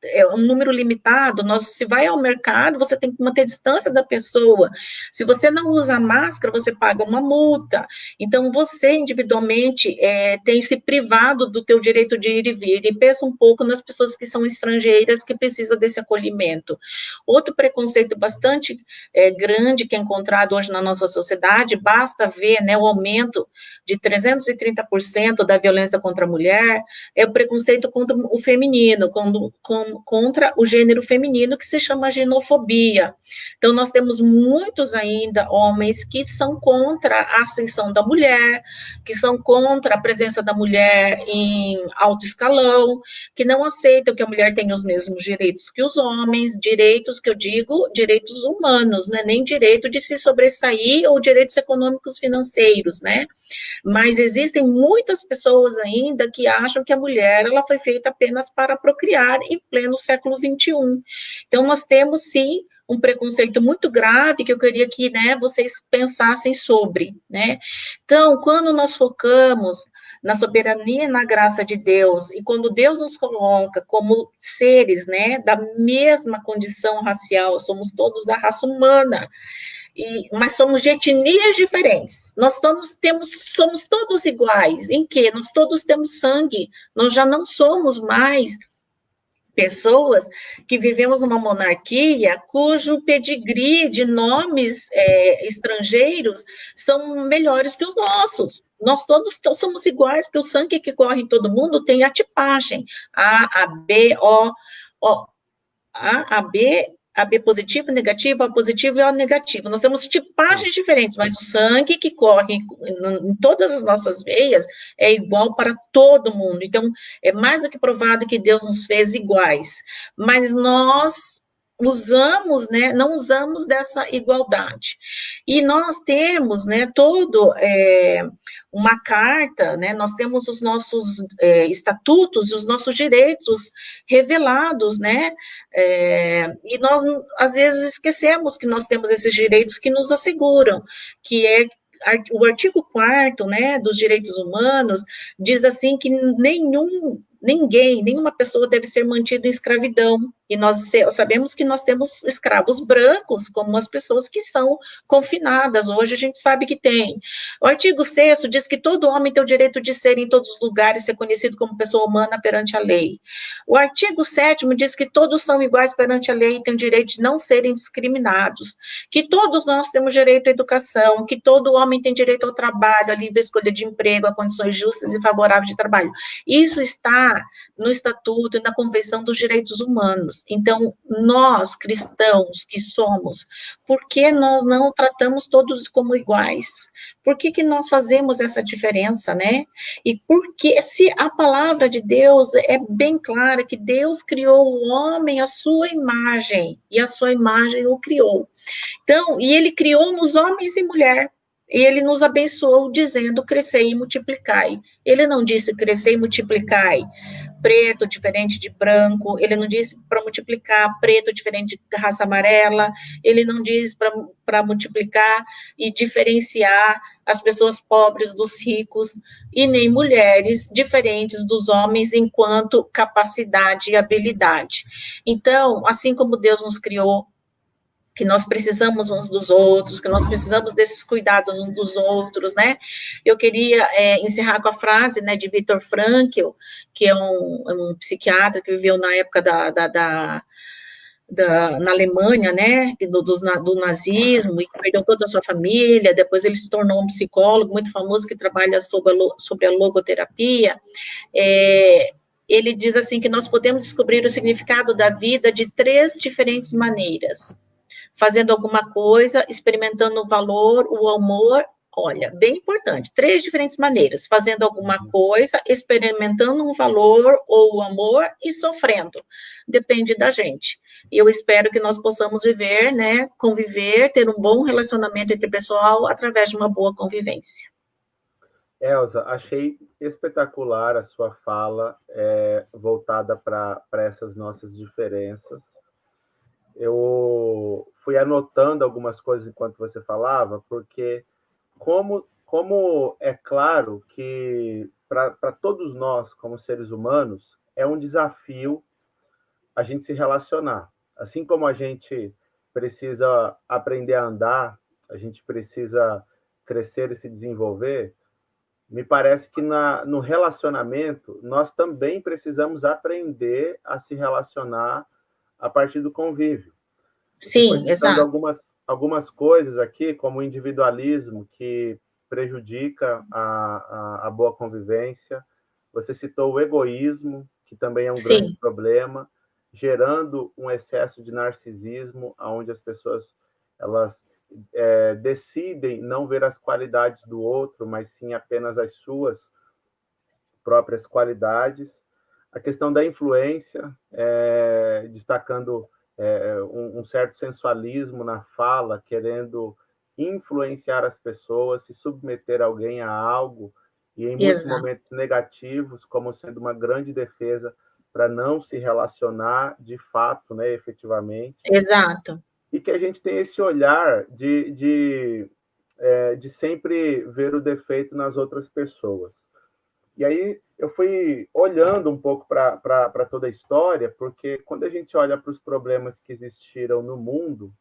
é um número limitado, se vai ao mercado, você tem que manter distância da pessoa. Se você não usa máscara, você paga uma multa. Então, você, individualmente, tem se privado do teu direito de ir e vir. E pensa um pouco nas pessoas que são estrangeiras, que precisam desse acolhimento. Outro preconceito bastante grande que é encontrado hoje na nossa sociedade, basta ver, né, o aumento de 330% da violência contra a mulher, é o preconceito contra o feminino, contra o gênero feminino, que se chama xenofobia. Então, nós temos muitos ainda homens que são contra a ascensão da mulher, que são contra a presença da mulher em alto escalão, que não aceitam que a mulher tenha os mesmos direitos que os homens, direitos que eu digo, direitos humanos, não é nem direito de se sobressair ou direitos econômicos financeiros, né? Mas existem muitas pessoas ainda que acham que a mulher ela foi feita apenas para procriar em pleno século XXI. Então, nós temos, sim, um preconceito muito grave que eu queria que, né, vocês pensassem sobre, né? Então, quando nós focamos na soberania e na graça de Deus, e quando Deus nos coloca como seres, né, da mesma condição racial, somos todos da raça humana, mas somos de etnias diferentes. Nós somos todos iguais. Em quê? Nós todos temos sangue. Nós já não somos mais pessoas que vivemos numa monarquia cujo pedigree de nomes estrangeiros são melhores que os nossos. Nós todos somos iguais, porque o sangue que corre em todo mundo tem a tipagem A, B, O, A, B, AB positivo, negativo, O positivo e O negativo. Nós temos tipagens diferentes, mas o sangue que corre em todas as nossas veias é igual para todo mundo. Então, é mais do que provado que Deus nos fez iguais. Mas nós usamos, né, não usamos dessa igualdade. E nós temos, né, uma carta, né, nós temos os nossos estatutos, os nossos direitos revelados, né, e nós, às vezes, esquecemos que nós temos esses direitos que nos asseguram, que é o artigo 4º, né, dos direitos humanos, diz assim que nenhuma pessoa deve ser mantida em escravidão, e nós sabemos que nós temos escravos brancos, como as pessoas que são confinadas, hoje a gente sabe que tem. O artigo 6º diz que todo homem tem o direito de ser em todos os lugares, ser conhecido como pessoa humana perante a lei. O artigo 7º diz que todos são iguais perante a lei e têm o direito de não serem discriminados, que todos nós temos direito à educação, que todo homem tem direito ao trabalho, à livre escolha de emprego, a condições justas e favoráveis de trabalho. Isso está no Estatuto e na Convenção dos Direitos Humanos. Então, nós, cristãos que somos, por que nós não tratamos todos como iguais? Por que nós fazemos essa diferença, né? E porque se a palavra de Deus é bem clara que Deus criou o homem à sua imagem, e a sua imagem o criou. Então, e ele criou-nos homens e mulher, e ele nos abençoou dizendo, crescei e multiplicai. Ele não disse crescei e multiplicai preto diferente de branco, ele não disse para multiplicar preto diferente de raça amarela, ele não diz para multiplicar e diferenciar as pessoas pobres dos ricos, e nem mulheres diferentes dos homens enquanto capacidade e habilidade. Então, assim como Deus nos criou, que nós precisamos uns dos outros, que nós precisamos desses cuidados uns dos outros, né? Eu queria encerrar com a frase, né, de Viktor Frankl, que é um psiquiatra que viveu na época na Alemanha, né, do nazismo, e perdeu toda a sua família, depois ele se tornou um psicólogo muito famoso que trabalha sobre a logoterapia. Ele diz assim que nós podemos descobrir o significado da vida de 3 diferentes maneiras: fazendo alguma coisa, experimentando o valor, o amor. Olha, bem importante, 3 diferentes maneiras: fazendo alguma coisa, experimentando um valor ou o amor e sofrendo. Depende da gente. E eu espero que nós possamos viver, né, conviver, ter um bom relacionamento interpessoal através de uma boa convivência. Elza, achei espetacular a sua fala voltada para essas nossas diferenças. Eu fui anotando algumas coisas enquanto você falava, porque como é claro que para todos nós, como seres humanos, é um desafio a gente se relacionar. Assim como a gente precisa aprender a andar, a gente precisa crescer e se desenvolver, me parece que no relacionamento nós também precisamos aprender a se relacionar a partir do convívio. Você foi Sim, citando exato. algumas coisas aqui, como o individualismo, que prejudica a boa convivência. Você citou o egoísmo, que também é um grande Sim, problema, gerando um excesso de narcisismo, onde as pessoas elas decidem não ver as qualidades do outro, mas sim apenas as suas próprias qualidades. A questão da influência, destacando um certo sensualismo na fala, querendo influenciar as pessoas, se submeter alguém a algo, e em muitos exato. momentos negativos, como sendo uma grande defesa para não se relacionar de fato, né, efetivamente. Exato. E que a gente tem esse olhar de sempre ver o defeito nas outras pessoas. E aí eu fui olhando um pouco para toda a história, porque quando a gente olha para os problemas que existiram no mundo,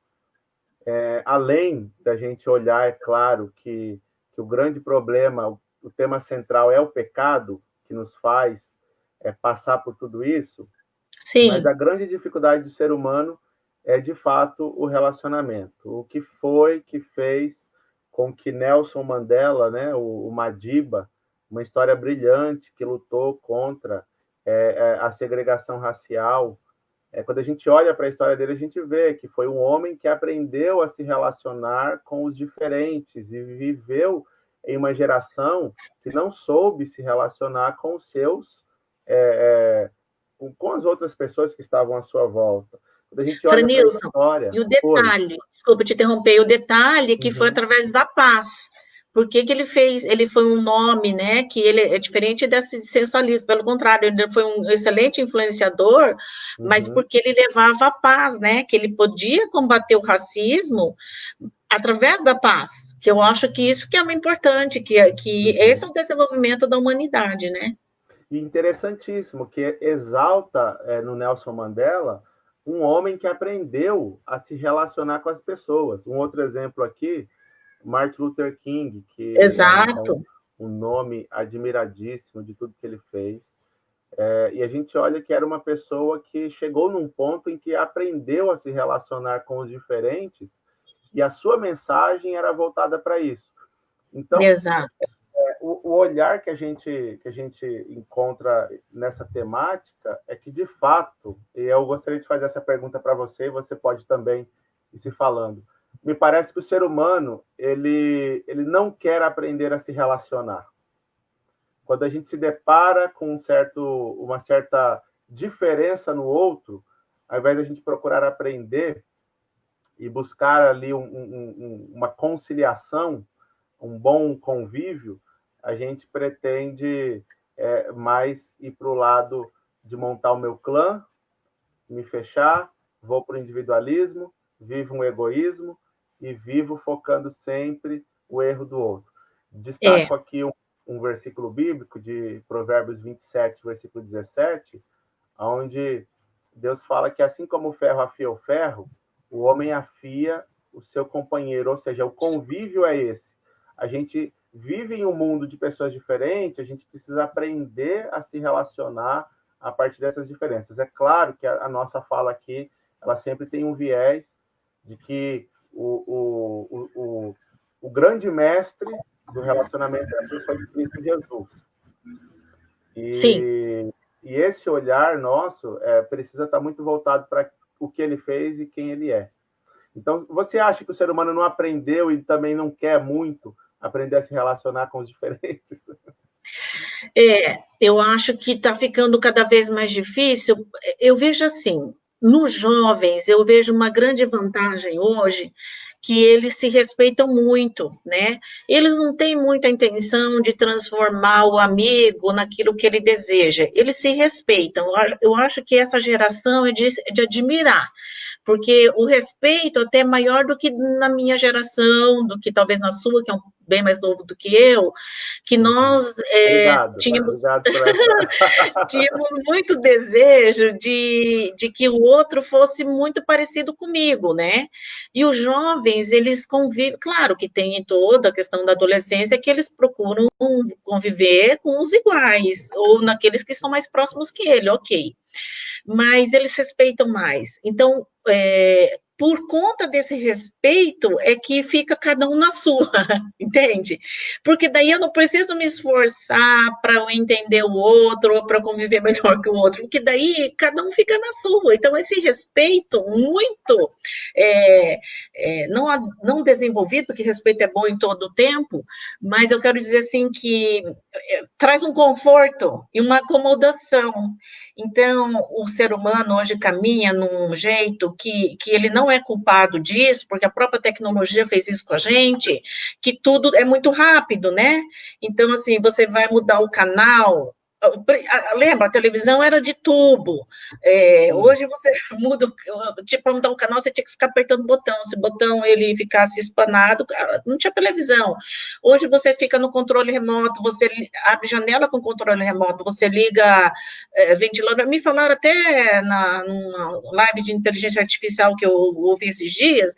além da gente olhar, é claro, que o grande problema, o tema central é o pecado que nos faz passar por tudo isso, Mas Sim. a grande dificuldade do ser humano é, de fato, o relacionamento. O que foi que fez com que Nelson Mandela, né, o Madiba, uma história brilhante que lutou contra a segregação racial. Quando a gente olha para a história dele, a gente vê que foi um homem que aprendeu a se relacionar com os diferentes e viveu em uma geração que não soube se relacionar com os seus, com as outras pessoas que estavam à sua volta. Quando a gente olha para a Franilson, história, e o oi. detalhe, desculpa te interromper, o detalhe que foi Uhum, através da paz. Por que que ele fez? Ele foi um nome, né? Que ele é diferente desse sensualista, pelo contrário, ele foi um excelente influenciador, mas uhum, porque ele levava a paz, né? Que ele podia combater o racismo através da paz. Que eu acho que isso que é muito importante, que esse uhum. é o desenvolvimento da humanidade, né? E interessantíssimo que exalta no Nelson Mandela um homem que aprendeu a se relacionar com as pessoas. Um outro exemplo aqui, Martin Luther King, que Exato. um nome admiradíssimo de tudo que ele fez. E a gente olha que era uma pessoa que chegou num ponto em que aprendeu a se relacionar com os diferentes e a sua mensagem era voltada para isso. Então, Exato. o olhar que a gente encontra nessa temática é que, de fato, e eu gostaria de fazer essa pergunta para você, e você pode também ir se falando. Me parece que o ser humano ele não quer aprender a se relacionar. Quando a gente se depara com uma certa diferença no outro, ao invés de a gente procurar aprender e buscar ali uma conciliação, um bom convívio, a gente pretende mais ir para o lado de montar o meu clã, me fechar, vou para o individualismo, vivo um egoísmo e vivo focando sempre o erro do outro. É, Destaco aqui um versículo bíblico de Provérbios 27, versículo 17, onde Deus fala que assim como o ferro afia o ferro, o homem afia o seu companheiro, ou seja, o convívio é esse. A gente vive em um mundo de pessoas diferentes, a gente precisa aprender a se relacionar a partir dessas diferenças. É claro que a nossa fala aqui, ela sempre tem um viés de que o grande mestre do relacionamento é a pessoa de Cristo Jesus. sim. E esse olhar nosso precisa estar muito voltado para o que ele fez e quem ele é. Então, você acha que o ser humano não aprendeu e também não quer muito aprender a se relacionar com os diferentes? Eu acho que está ficando cada vez mais difícil. Eu vejo assim, nos jovens, eu vejo uma grande vantagem hoje, que eles se respeitam muito, né? Eles não têm muita intenção de transformar o amigo naquilo que ele deseja. Eles se respeitam. Eu acho que essa geração é de admirar, porque o respeito até é maior do que na minha geração, do que talvez na sua, que é bem mais novo do que eu, que Uhum. nós Obrigado, tínhamos obrigado por essa. tínhamos muito desejo de que o outro fosse muito parecido comigo, né? E os jovens, eles convivem, claro que tem toda a questão da adolescência, que eles procuram conviver com os iguais, ou naqueles que são mais próximos que ele, ok. Mas eles respeitam mais. Então, por conta desse respeito, é que fica cada um na sua, entende? Porque daí eu não preciso me esforçar para eu entender o outro ou para conviver melhor que o outro, porque daí cada um fica na sua. Então, esse respeito muito não desenvolvido, porque respeito é bom em todo o tempo, mas eu quero dizer assim que traz um conforto e uma acomodação. Então, o ser humano hoje caminha num jeito que ele não é culpado disso, porque a própria tecnologia fez isso com a gente, que tudo é muito rápido, né? Então, assim, você vai mudar o canal. Lembra, a televisão era de tubo. Hoje você muda, tipo, para mudar o canal, você tinha que ficar apertando o botão. Se o botão ele ficasse espanado, não tinha televisão. Hoje você fica no controle remoto, você abre janela com controle remoto, você liga ventilador. Me falaram até numa live de inteligência artificial que eu ouvi esses dias,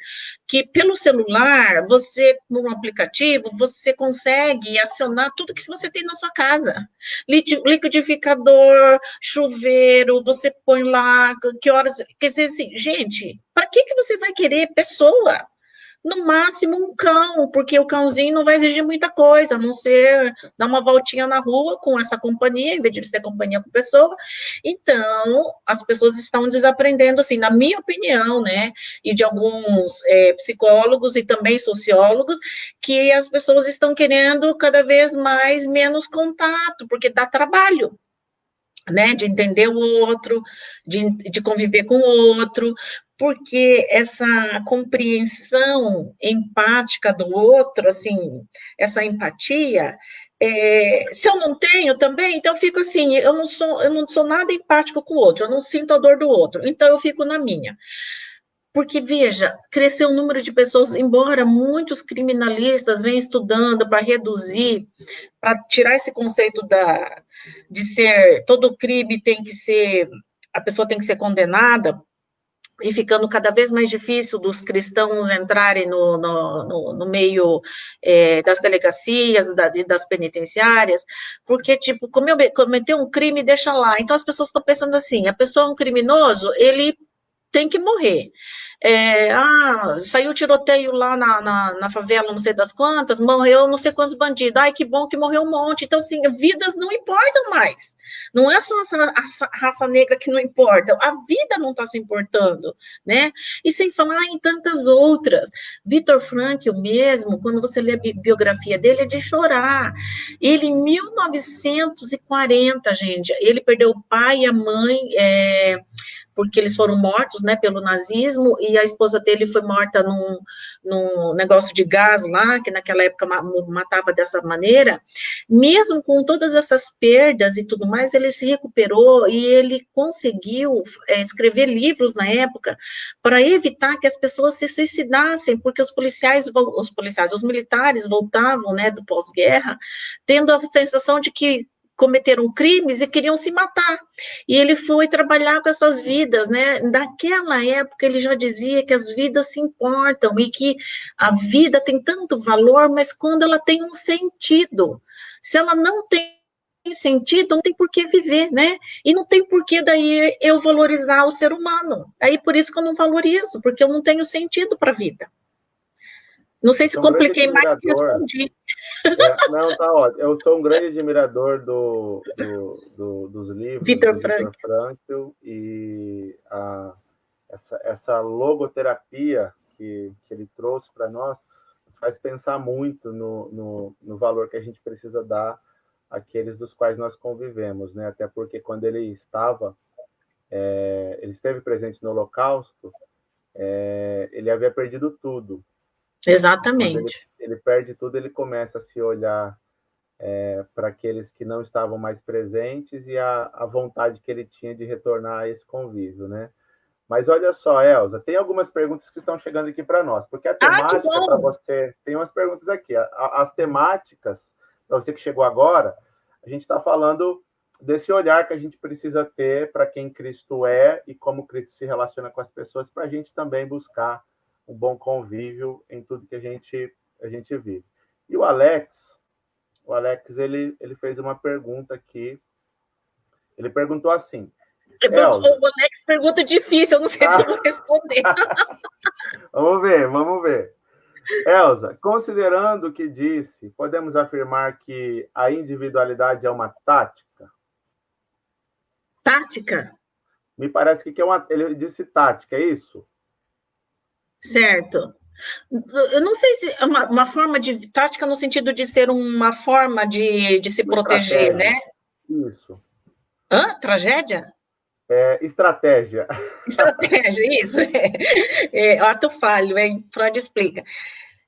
que pelo celular, você, num aplicativo, você consegue acionar tudo que você tem na sua casa. liquidificador, chuveiro, você põe lá, que horas... Quer dizer assim, gente, para que você vai querer pessoa? No máximo um cão, porque o cãozinho não vai exigir muita coisa, a não ser dar uma voltinha na rua com essa companhia, em vez de ser companhia com pessoa. Então, as pessoas estão desaprendendo, assim, na minha opinião, né, e de alguns psicólogos e também sociólogos, que as pessoas estão querendo cada vez mais menos contato, porque dá trabalho, né, de entender o outro, de conviver com o outro, porque essa compreensão empática do outro, assim, essa empatia, se eu não tenho também, então eu fico assim, eu não sou nada empático com o outro, eu não sinto a dor do outro, então eu fico na minha. Porque, veja, cresceu o número de pessoas, embora muitos criminalistas venham estudando para reduzir, para tirar esse conceito de ser, todo crime tem que ser, a pessoa tem que ser condenada, e ficando cada vez mais difícil dos cristãos entrarem no meio das delegacias, das penitenciárias, porque, tipo, cometeu um crime, deixa lá. Então, as pessoas estão pensando assim, a pessoa é um criminoso, ele tem que morrer. Saiu tiroteio lá na favela, não sei das quantas, morreu não sei quantos bandidos, ai, que bom que morreu um monte. Então, assim, vidas não importam mais. Não é só essa raça negra que não importa, a vida não está se importando, né? E sem falar em tantas outras. Viktor Frankl mesmo, quando você lê a biografia dele, é de chorar. Ele, em 1940, gente, ele perdeu o pai e a mãe, porque eles foram mortos, né, pelo nazismo, e a esposa dele foi morta num negócio de gás lá, que naquela época matava dessa maneira. Mesmo com todas essas perdas e tudo mais, ele se recuperou e ele conseguiu escrever livros na época para evitar que as pessoas se suicidassem, porque os militares voltavam, né, do pós-guerra, tendo a sensação de que cometeram crimes e queriam se matar. E ele foi trabalhar com essas vidas, né? Naquela época ele já dizia que as vidas se importam e que a vida tem tanto valor, mas quando ela tem um sentido. Se ela não tem sentido, não tem por que viver, né? E não tem por que daí eu valorizar o ser humano. Aí por isso que eu não valorizo, porque eu não tenho sentido para a vida. Não sei se compliquei mais do que respondi. Não, tá ótimo. Eu sou um grande admirador dos livros Viktor do Viktor Frankl e essa logoterapia que ele trouxe para nós faz pensar muito no valor que a gente precisa dar àqueles dos quais nós convivemos, né? Até porque quando ele esteve presente no Holocausto, ele havia perdido tudo. Exatamente. Ele perde tudo, ele começa a se olhar para aqueles que não estavam mais presentes e a vontade que ele tinha de retornar a esse convívio, né? Mas olha só, Elza, tem algumas perguntas que estão chegando aqui para nós, porque a temática para você... Tem umas perguntas aqui. As temáticas, para você que chegou agora, a gente está falando desse olhar que a gente precisa ter para quem Cristo é e como Cristo se relaciona com as pessoas, para a gente também buscar um bom convívio em tudo que a gente vive. E o Alex, ele fez uma pergunta aqui. Ele perguntou assim... O Alex pergunta difícil, eu não sei se eu vou responder. Vamos ver. Elza, considerando o que disse, podemos afirmar que a individualidade é uma tática? Tática? Me parece que ele disse tática, é isso? Certo. Eu não sei se é uma forma de tática no sentido de ser uma forma de se proteger, né? Isso. Tragédia? Estratégia. Estratégia, isso. Ato falho, hein? Freud explica.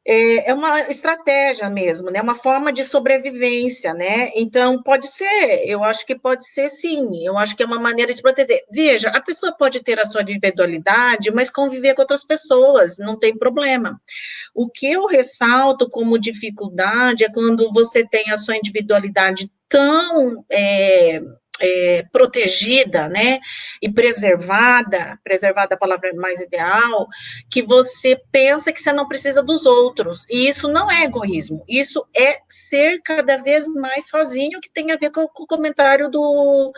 É uma estratégia mesmo, né? Uma forma de sobrevivência, né? Então, pode ser, eu acho que pode ser sim, eu acho que é uma maneira de proteger. Veja, a pessoa pode ter a sua individualidade, mas conviver com outras pessoas, não tem problema. O que eu ressalto como dificuldade é quando você tem a sua individualidade tão protegida, né, e preservada é a palavra mais ideal, que você pensa que você não precisa dos outros, e isso não é egoísmo, isso é ser cada vez mais sozinho, que tem a ver com o comentário do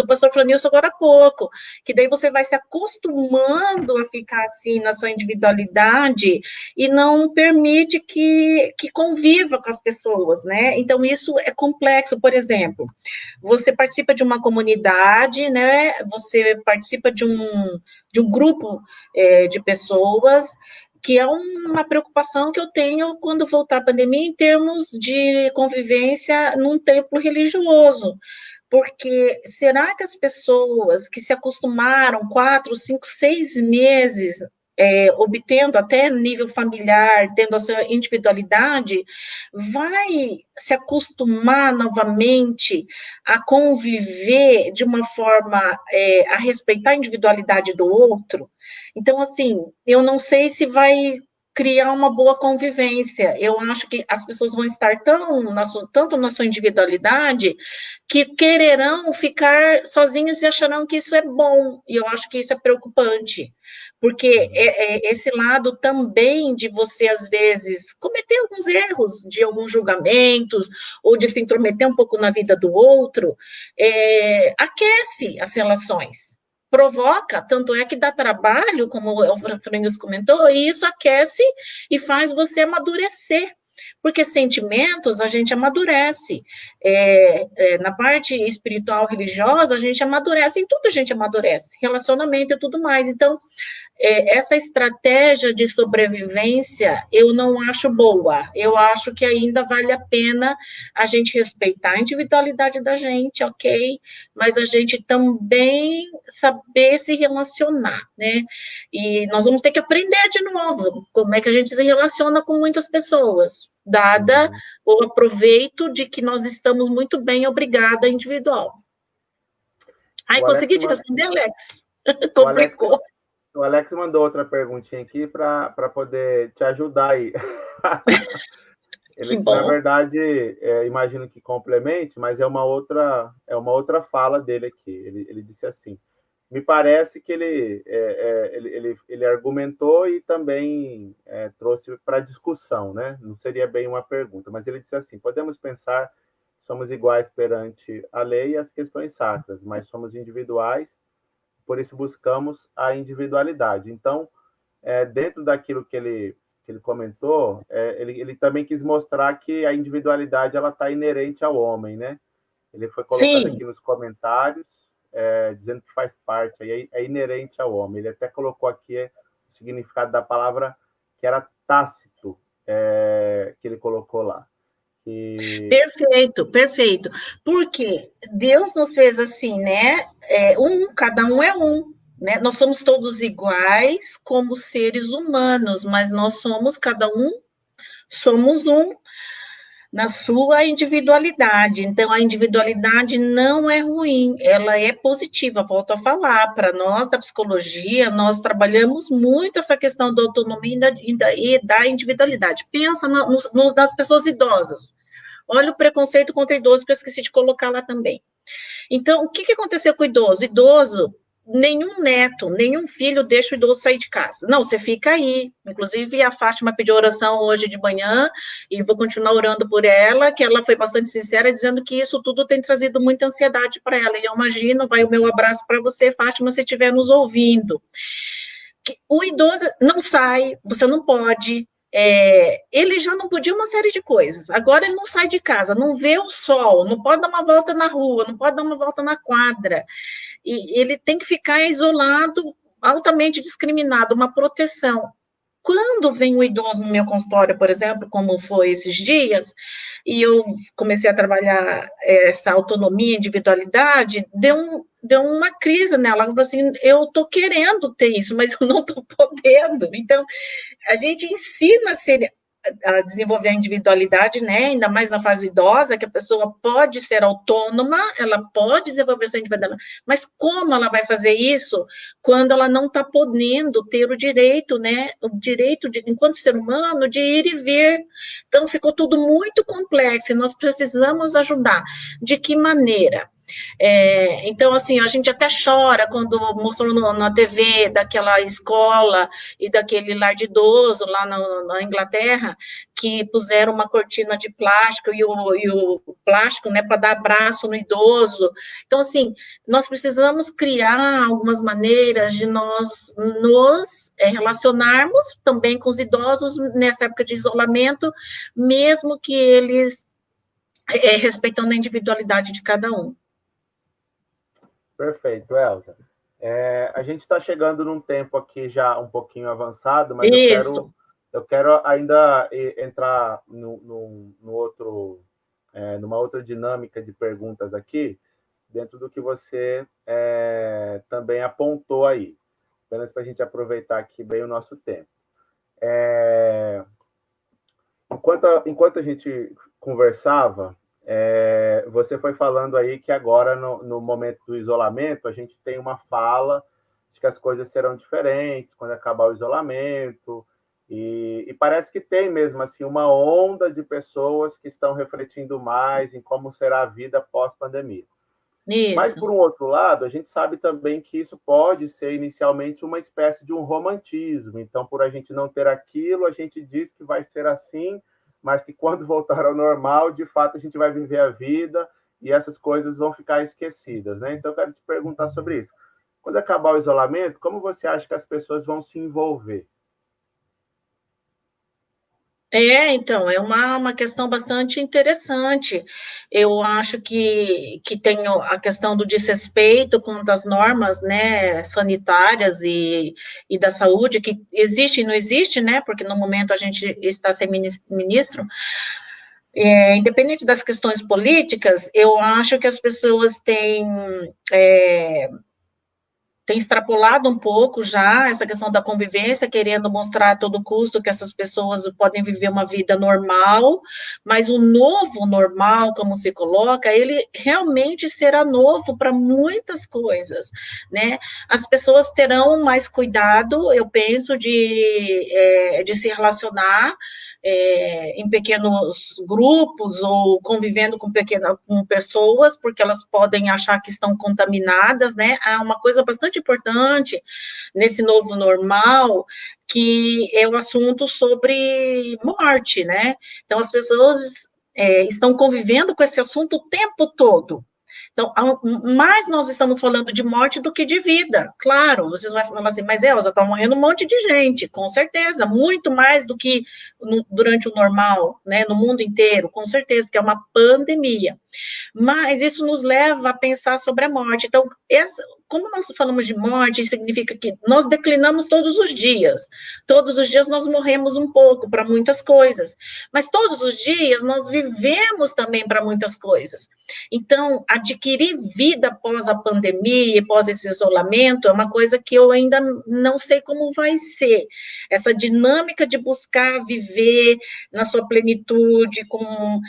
pastor Franilson agora há pouco, que daí você vai se acostumando a ficar assim na sua individualidade, e não permite que conviva com as pessoas, né, então isso é complexo. Por exemplo, você participa de uma comunidade, né? Você participa de um grupo de pessoas, que é uma preocupação que eu tenho quando voltar a pandemia em termos de convivência num templo religioso. Porque será que as pessoas que se acostumaram 4, 5, 6 meses obtendo até nível familiar, tendo a sua individualidade, vai se acostumar novamente a conviver de uma forma a respeitar a individualidade do outro? Então, assim, eu não sei se vai criar uma boa convivência. Eu acho que as pessoas vão estar tanto na sua individualidade, que quererão ficar sozinhos e acharão que isso é bom. E eu acho que isso é preocupante, porque esse lado também de você, às vezes, cometer alguns erros, de alguns julgamentos, ou de se intrometer um pouco na vida do outro, aquece as relações. Provoca, tanto é que dá trabalho, como o Francis comentou, e isso aquece e faz você amadurecer, porque sentimentos a gente amadurece, na parte espiritual, religiosa, a gente amadurece, em tudo a gente amadurece, relacionamento e tudo mais. Então, essa estratégia de sobrevivência eu não acho boa. Eu acho que ainda vale a pena a gente respeitar a individualidade da gente, ok? Mas a gente também saber se relacionar, né? E nós vamos ter que aprender de novo como é que a gente se relaciona com muitas pessoas, dada o aproveito de que nós estamos muito bem, obrigada, individual. Ai, consegui te responder, Alex? Complicou. O Alex mandou outra perguntinha aqui para poder te ajudar aí. Ele, na verdade, imagino que complemente, mas é uma outra fala dele aqui. Ele disse assim: me parece que ele argumentou e também trouxe para discussão, né? Não seria bem uma pergunta, mas ele disse assim: podemos pensar, somos iguais perante a lei e as questões sacras, mas somos individuais, por isso buscamos a individualidade. Então, dentro daquilo que ele comentou, ele também quis mostrar que a individualidade ela está inerente ao homem, né? Ele foi colocando aqui nos comentários, dizendo que faz parte, é inerente ao homem. Ele até colocou aqui o significado da palavra, que era tácito, que ele colocou lá. Perfeito, perfeito. Porque Deus nos fez assim, né? Cada um é um, né? Nós somos todos iguais como seres humanos, mas nós somos, cada um, somos um na sua individualidade. Então, a individualidade não é ruim, ela é positiva. Volto a falar, para nós da psicologia, nós trabalhamos muito essa questão da autonomia e da individualidade. Pensa nas pessoas idosas. Olha o preconceito contra idoso, que eu esqueci de colocar lá também. Então, o que aconteceu com o idoso? Idoso, nenhum neto, nenhum filho deixa o idoso sair de casa. Não, você fica aí. Inclusive, a Fátima pediu oração hoje de manhã, e vou continuar orando por ela, que ela foi bastante sincera, dizendo que isso tudo tem trazido muita ansiedade para ela. E eu imagino, vai o meu abraço para você, Fátima, se estiver nos ouvindo. O idoso não sai, você não pode. Ele já não podia uma série de coisas, agora ele não sai de casa, não vê o sol, não pode dar uma volta na rua, não pode dar uma volta na quadra, e ele tem que ficar isolado, altamente discriminado, uma proteção. Quando vem um idoso no meu consultório, por exemplo, como foi esses dias, e eu comecei a trabalhar essa autonomia, individualidade, deu uma crise nela. Ela falou assim: eu estou querendo ter isso, mas eu não estou podendo. Então, a gente ensina a desenvolver a individualidade, né? Ainda mais na fase idosa, que a pessoa pode ser autônoma, ela pode desenvolver sua individualidade, mas como ela vai fazer isso quando ela não está podendo ter o direito, né? O direito, enquanto ser humano, de ir e vir. Então, ficou tudo muito complexo e nós precisamos ajudar. De que maneira? Então, assim, a gente até chora quando mostrou na TV daquela escola e daquele lar de idoso lá na Inglaterra, que puseram uma cortina de plástico e o plástico, né, para dar abraço no idoso. Então, assim, nós precisamos criar algumas maneiras de nós nos relacionarmos também com os idosos nessa época de isolamento, mesmo que eles respeitando a individualidade de cada um. Perfeito, Elza. A gente está chegando num tempo aqui já um pouquinho avançado, mas Isso. eu quero ainda entrar numa outra dinâmica de perguntas aqui, dentro do que você também apontou aí, apenas para a gente aproveitar aqui bem o nosso tempo. Enquanto a gente conversava, você foi falando aí que agora, no momento do isolamento, a gente tem uma fala de que as coisas serão diferentes quando acabar o isolamento, e parece que tem mesmo assim uma onda de pessoas que estão refletindo mais em como será a vida pós-pandemia. Mas, Isso. por um outro lado, a gente sabe também que isso pode ser inicialmente uma espécie de um romantismo. Então, por a gente não ter aquilo, a gente diz que vai ser assim, mas que quando voltar ao normal, de fato, a gente vai viver a vida e essas coisas vão ficar esquecidas, né? Então, eu quero te perguntar sobre isso. Quando acabar o isolamento, como você acha que as pessoas vão se envolver? Então, é uma questão bastante interessante. Eu acho que tem a questão do desrespeito quanto às normas, né, sanitárias e da saúde, que existe e não existe, né, porque no momento a gente está sem ministro. Independente das questões políticas, eu acho que as pessoas têm extrapolado um pouco já essa questão da convivência, querendo mostrar a todo custo que essas pessoas podem viver uma vida normal, mas o novo normal, como se coloca, ele realmente será novo para muitas coisas, né? As pessoas terão mais cuidado, eu penso, de se relacionar em pequenos grupos ou convivendo com pessoas, porque elas podem achar que estão contaminadas, né? Há uma coisa bastante importante nesse novo normal, que é o assunto sobre morte, né? Então, as pessoas estão convivendo com esse assunto o tempo todo. Então, mais nós estamos falando de morte do que de vida. Claro, vocês vão falar assim, mas Elza, está morrendo um monte de gente, com certeza, muito mais do que durante o normal, né, no mundo inteiro, com certeza, porque é uma pandemia. Mas isso nos leva a pensar sobre a morte. Então, como nós falamos de morte, significa que nós declinamos todos os dias. Todos os dias nós morremos um pouco para muitas coisas, mas todos os dias nós vivemos também para muitas coisas. Então, adquirir vida após a pandemia, após esse isolamento, é uma coisa que eu ainda não sei como vai ser. Essa dinâmica de buscar viver na sua plenitude, com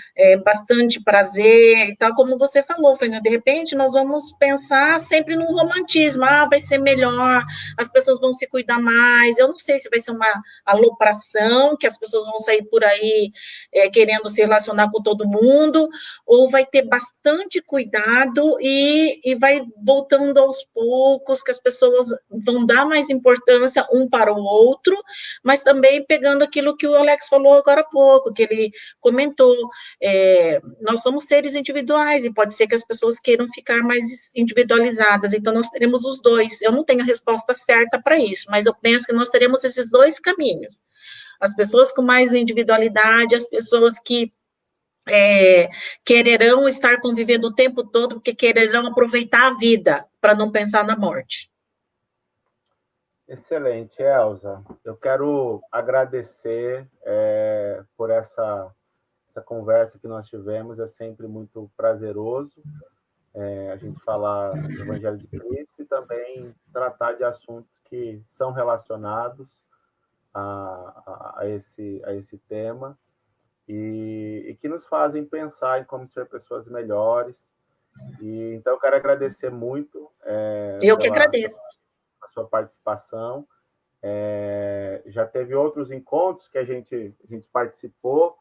bastante prazer e tal, como você falou, Fernanda, de repente nós vamos pensar sempre no romantismo, vai ser melhor, as pessoas vão se cuidar mais, eu não sei se vai ser uma alopração, que as pessoas vão sair por aí querendo se relacionar com todo mundo, ou vai ter bastante cuidado e vai voltando aos poucos, que as pessoas vão dar mais importância um para o outro, mas também pegando aquilo que o Alex falou agora há pouco, que ele comentou, nós somos seres individuais e pode ser que as pessoas queiram ficar mais individualizadas, então nós teremos os dois. Eu não tenho a resposta certa para isso, mas eu penso que nós teremos esses dois caminhos. As pessoas com mais individualidade, as pessoas que quererão estar convivendo o tempo todo, porque quererão aproveitar a vida para não pensar na morte. Excelente, Elza. Eu quero agradecer por essa conversa que nós tivemos. É sempre muito prazeroso a gente falar do Evangelho de Cristo e também tratar de assuntos que são relacionados a esse tema e que nos fazem pensar em como ser pessoas melhores. Então, eu quero agradecer muito Eu que agradeço. a sua participação. Já teve outros encontros que a gente participou,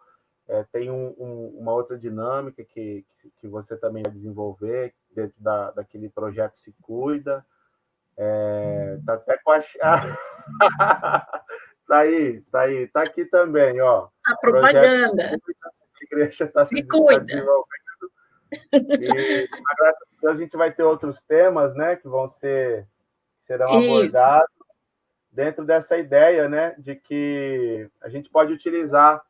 tem uma outra dinâmica que você também vai desenvolver dentro daquele projeto Se Cuida. Tá até com a... tá aí, tá aqui também, ó. A propaganda. A igreja está Se tá cuida. desenvolvendo. E, graças a Deus, a gente vai ter outros temas, né, que serão abordados dentro dessa ideia, né, de que a gente pode utilizar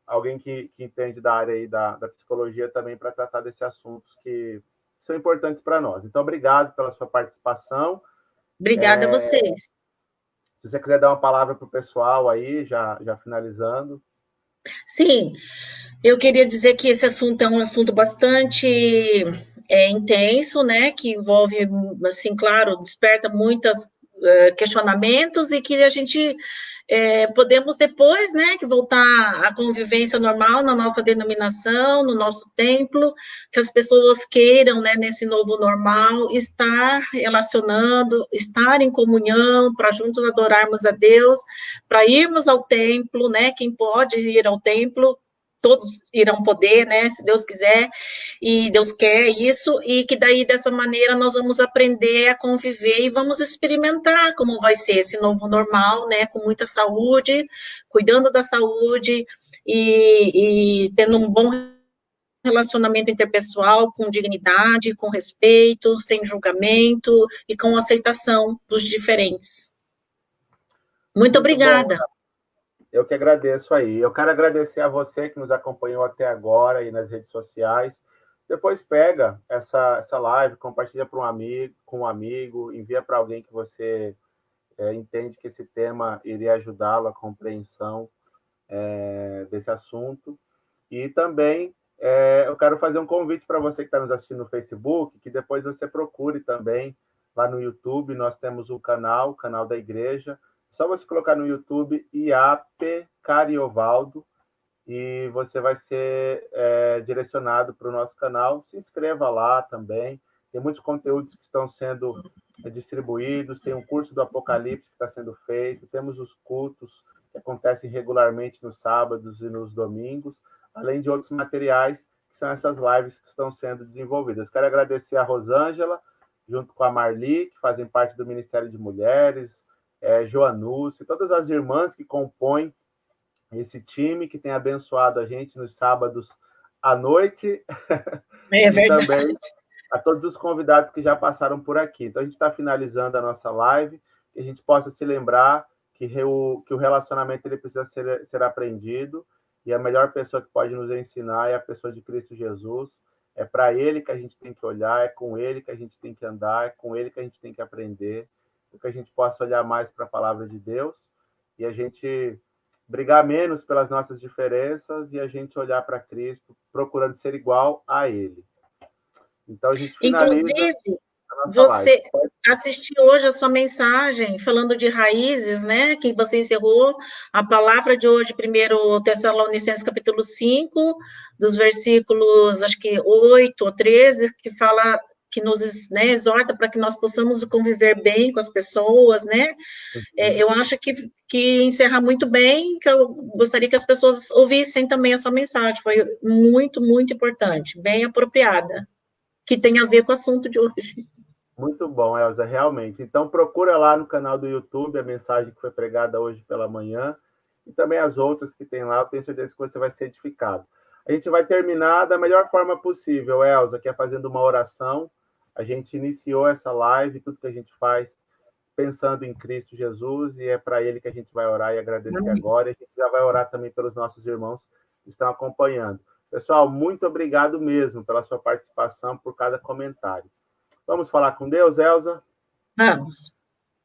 alguém que entende da área aí da psicologia também para tratar desses assuntos que são importantes para nós. Então, obrigado pela sua participação. Obrigada a vocês. Se você quiser dar uma palavra para o pessoal aí, já finalizando. Sim, eu queria dizer que esse assunto é um assunto bastante intenso, né, que envolve, assim, claro, desperta muitos questionamentos e que a gente podemos depois, né, que voltar à convivência normal na nossa denominação, no nosso templo, que as pessoas queiram, né, nesse novo normal, estar relacionando, estar em comunhão, para juntos adorarmos a Deus, para irmos ao templo, né, quem pode ir ao templo, todos irão poder, né, se Deus quiser, e Deus quer isso, e que daí, dessa maneira, nós vamos aprender a conviver e vamos experimentar como vai ser esse novo normal, né, com muita saúde, cuidando da saúde e tendo um bom relacionamento interpessoal com dignidade, com respeito, sem julgamento e com aceitação dos diferentes. Muito obrigada. Bom. Eu que agradeço aí. Eu quero agradecer a você que nos acompanhou até agora aí nas redes sociais. Depois pega essa live, compartilha com um amigo, envia para alguém que você entende que esse tema iria ajudá-lo à compreensão desse assunto. E também eu quero fazer um convite para você que está nos assistindo no Facebook, que depois você procure também lá no YouTube. Nós temos o canal da igreja. Só você colocar no YouTube IAP Cariovaldo e você vai ser direcionado para o nosso canal. Se inscreva lá também. Tem muitos conteúdos que estão sendo distribuídos. Tem um curso do Apocalipse que está sendo feito. Temos os cultos que acontecem regularmente nos sábados e nos domingos, além de outros materiais que são essas lives que estão sendo desenvolvidas. Quero agradecer a Rosângela, junto com a Marli, que fazem parte do Ministério de Mulheres, Joanuce, todas as irmãs que compõem esse time, que tem abençoado a gente nos sábados à noite. É verdade. E também a todos os convidados que já passaram por aqui. Então, a gente está finalizando a nossa live, que a gente possa se lembrar que o relacionamento ele precisa ser aprendido, e a melhor pessoa que pode nos ensinar é a pessoa de Cristo Jesus. É para ele que a gente tem que olhar, é com ele que a gente tem que andar, é com ele que a gente tem que aprender, que a gente possa olhar mais para a palavra de Deus e a gente brigar menos pelas nossas diferenças e a gente olhar para Cristo, procurando ser igual a Ele. Então, a gente finaliza. Inclusive, você assistiu hoje a sua mensagem falando de raízes, né? Que você encerrou a palavra de hoje, 1 Tessalonicenses capítulo 5, dos versículos, acho que 8 ou 13, que fala, que nos, né, exorta para que nós possamos conviver bem com as pessoas, né? Eu acho que encerra muito bem, que eu gostaria que as pessoas ouvissem também a sua mensagem. Foi muito, muito importante, bem apropriada, que tem a ver com o assunto de hoje. Muito bom, Elza, realmente. Então, procura lá no canal do YouTube a mensagem que foi pregada hoje pela manhã e também as outras que tem lá. Eu tenho certeza que você vai ser edificado. A gente vai terminar da melhor forma possível, Elza, que é fazendo uma oração. A gente iniciou essa live, tudo que a gente faz pensando em Cristo Jesus, e é para Ele que a gente vai orar e agradecer agora. E a gente já vai orar também pelos nossos irmãos que estão acompanhando. Pessoal, muito obrigado mesmo pela sua participação, por cada comentário. Vamos falar com Deus, Elza? Vamos.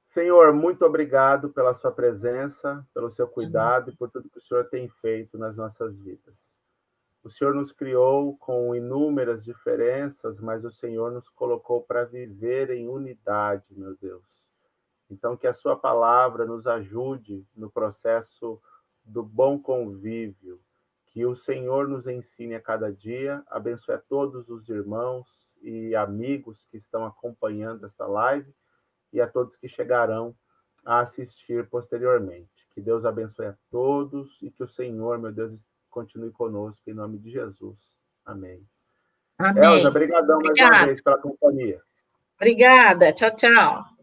Senhor, muito obrigado pela sua presença, pelo seu cuidado e por tudo que o Senhor tem feito nas nossas vidas. O Senhor nos criou com inúmeras diferenças, mas o Senhor nos colocou para viver em unidade, meu Deus. Então, que a sua palavra nos ajude no processo do bom convívio, que o Senhor nos ensine a cada dia, abençoe a todos os irmãos e amigos que estão acompanhando esta live e a todos que chegarão a assistir posteriormente. Que Deus abençoe a todos e que o Senhor, meu Deus, continue conosco, em nome de Jesus. Amém. Amém. Elza, brigadão mais uma vez pela companhia. Obrigada. Tchau, tchau.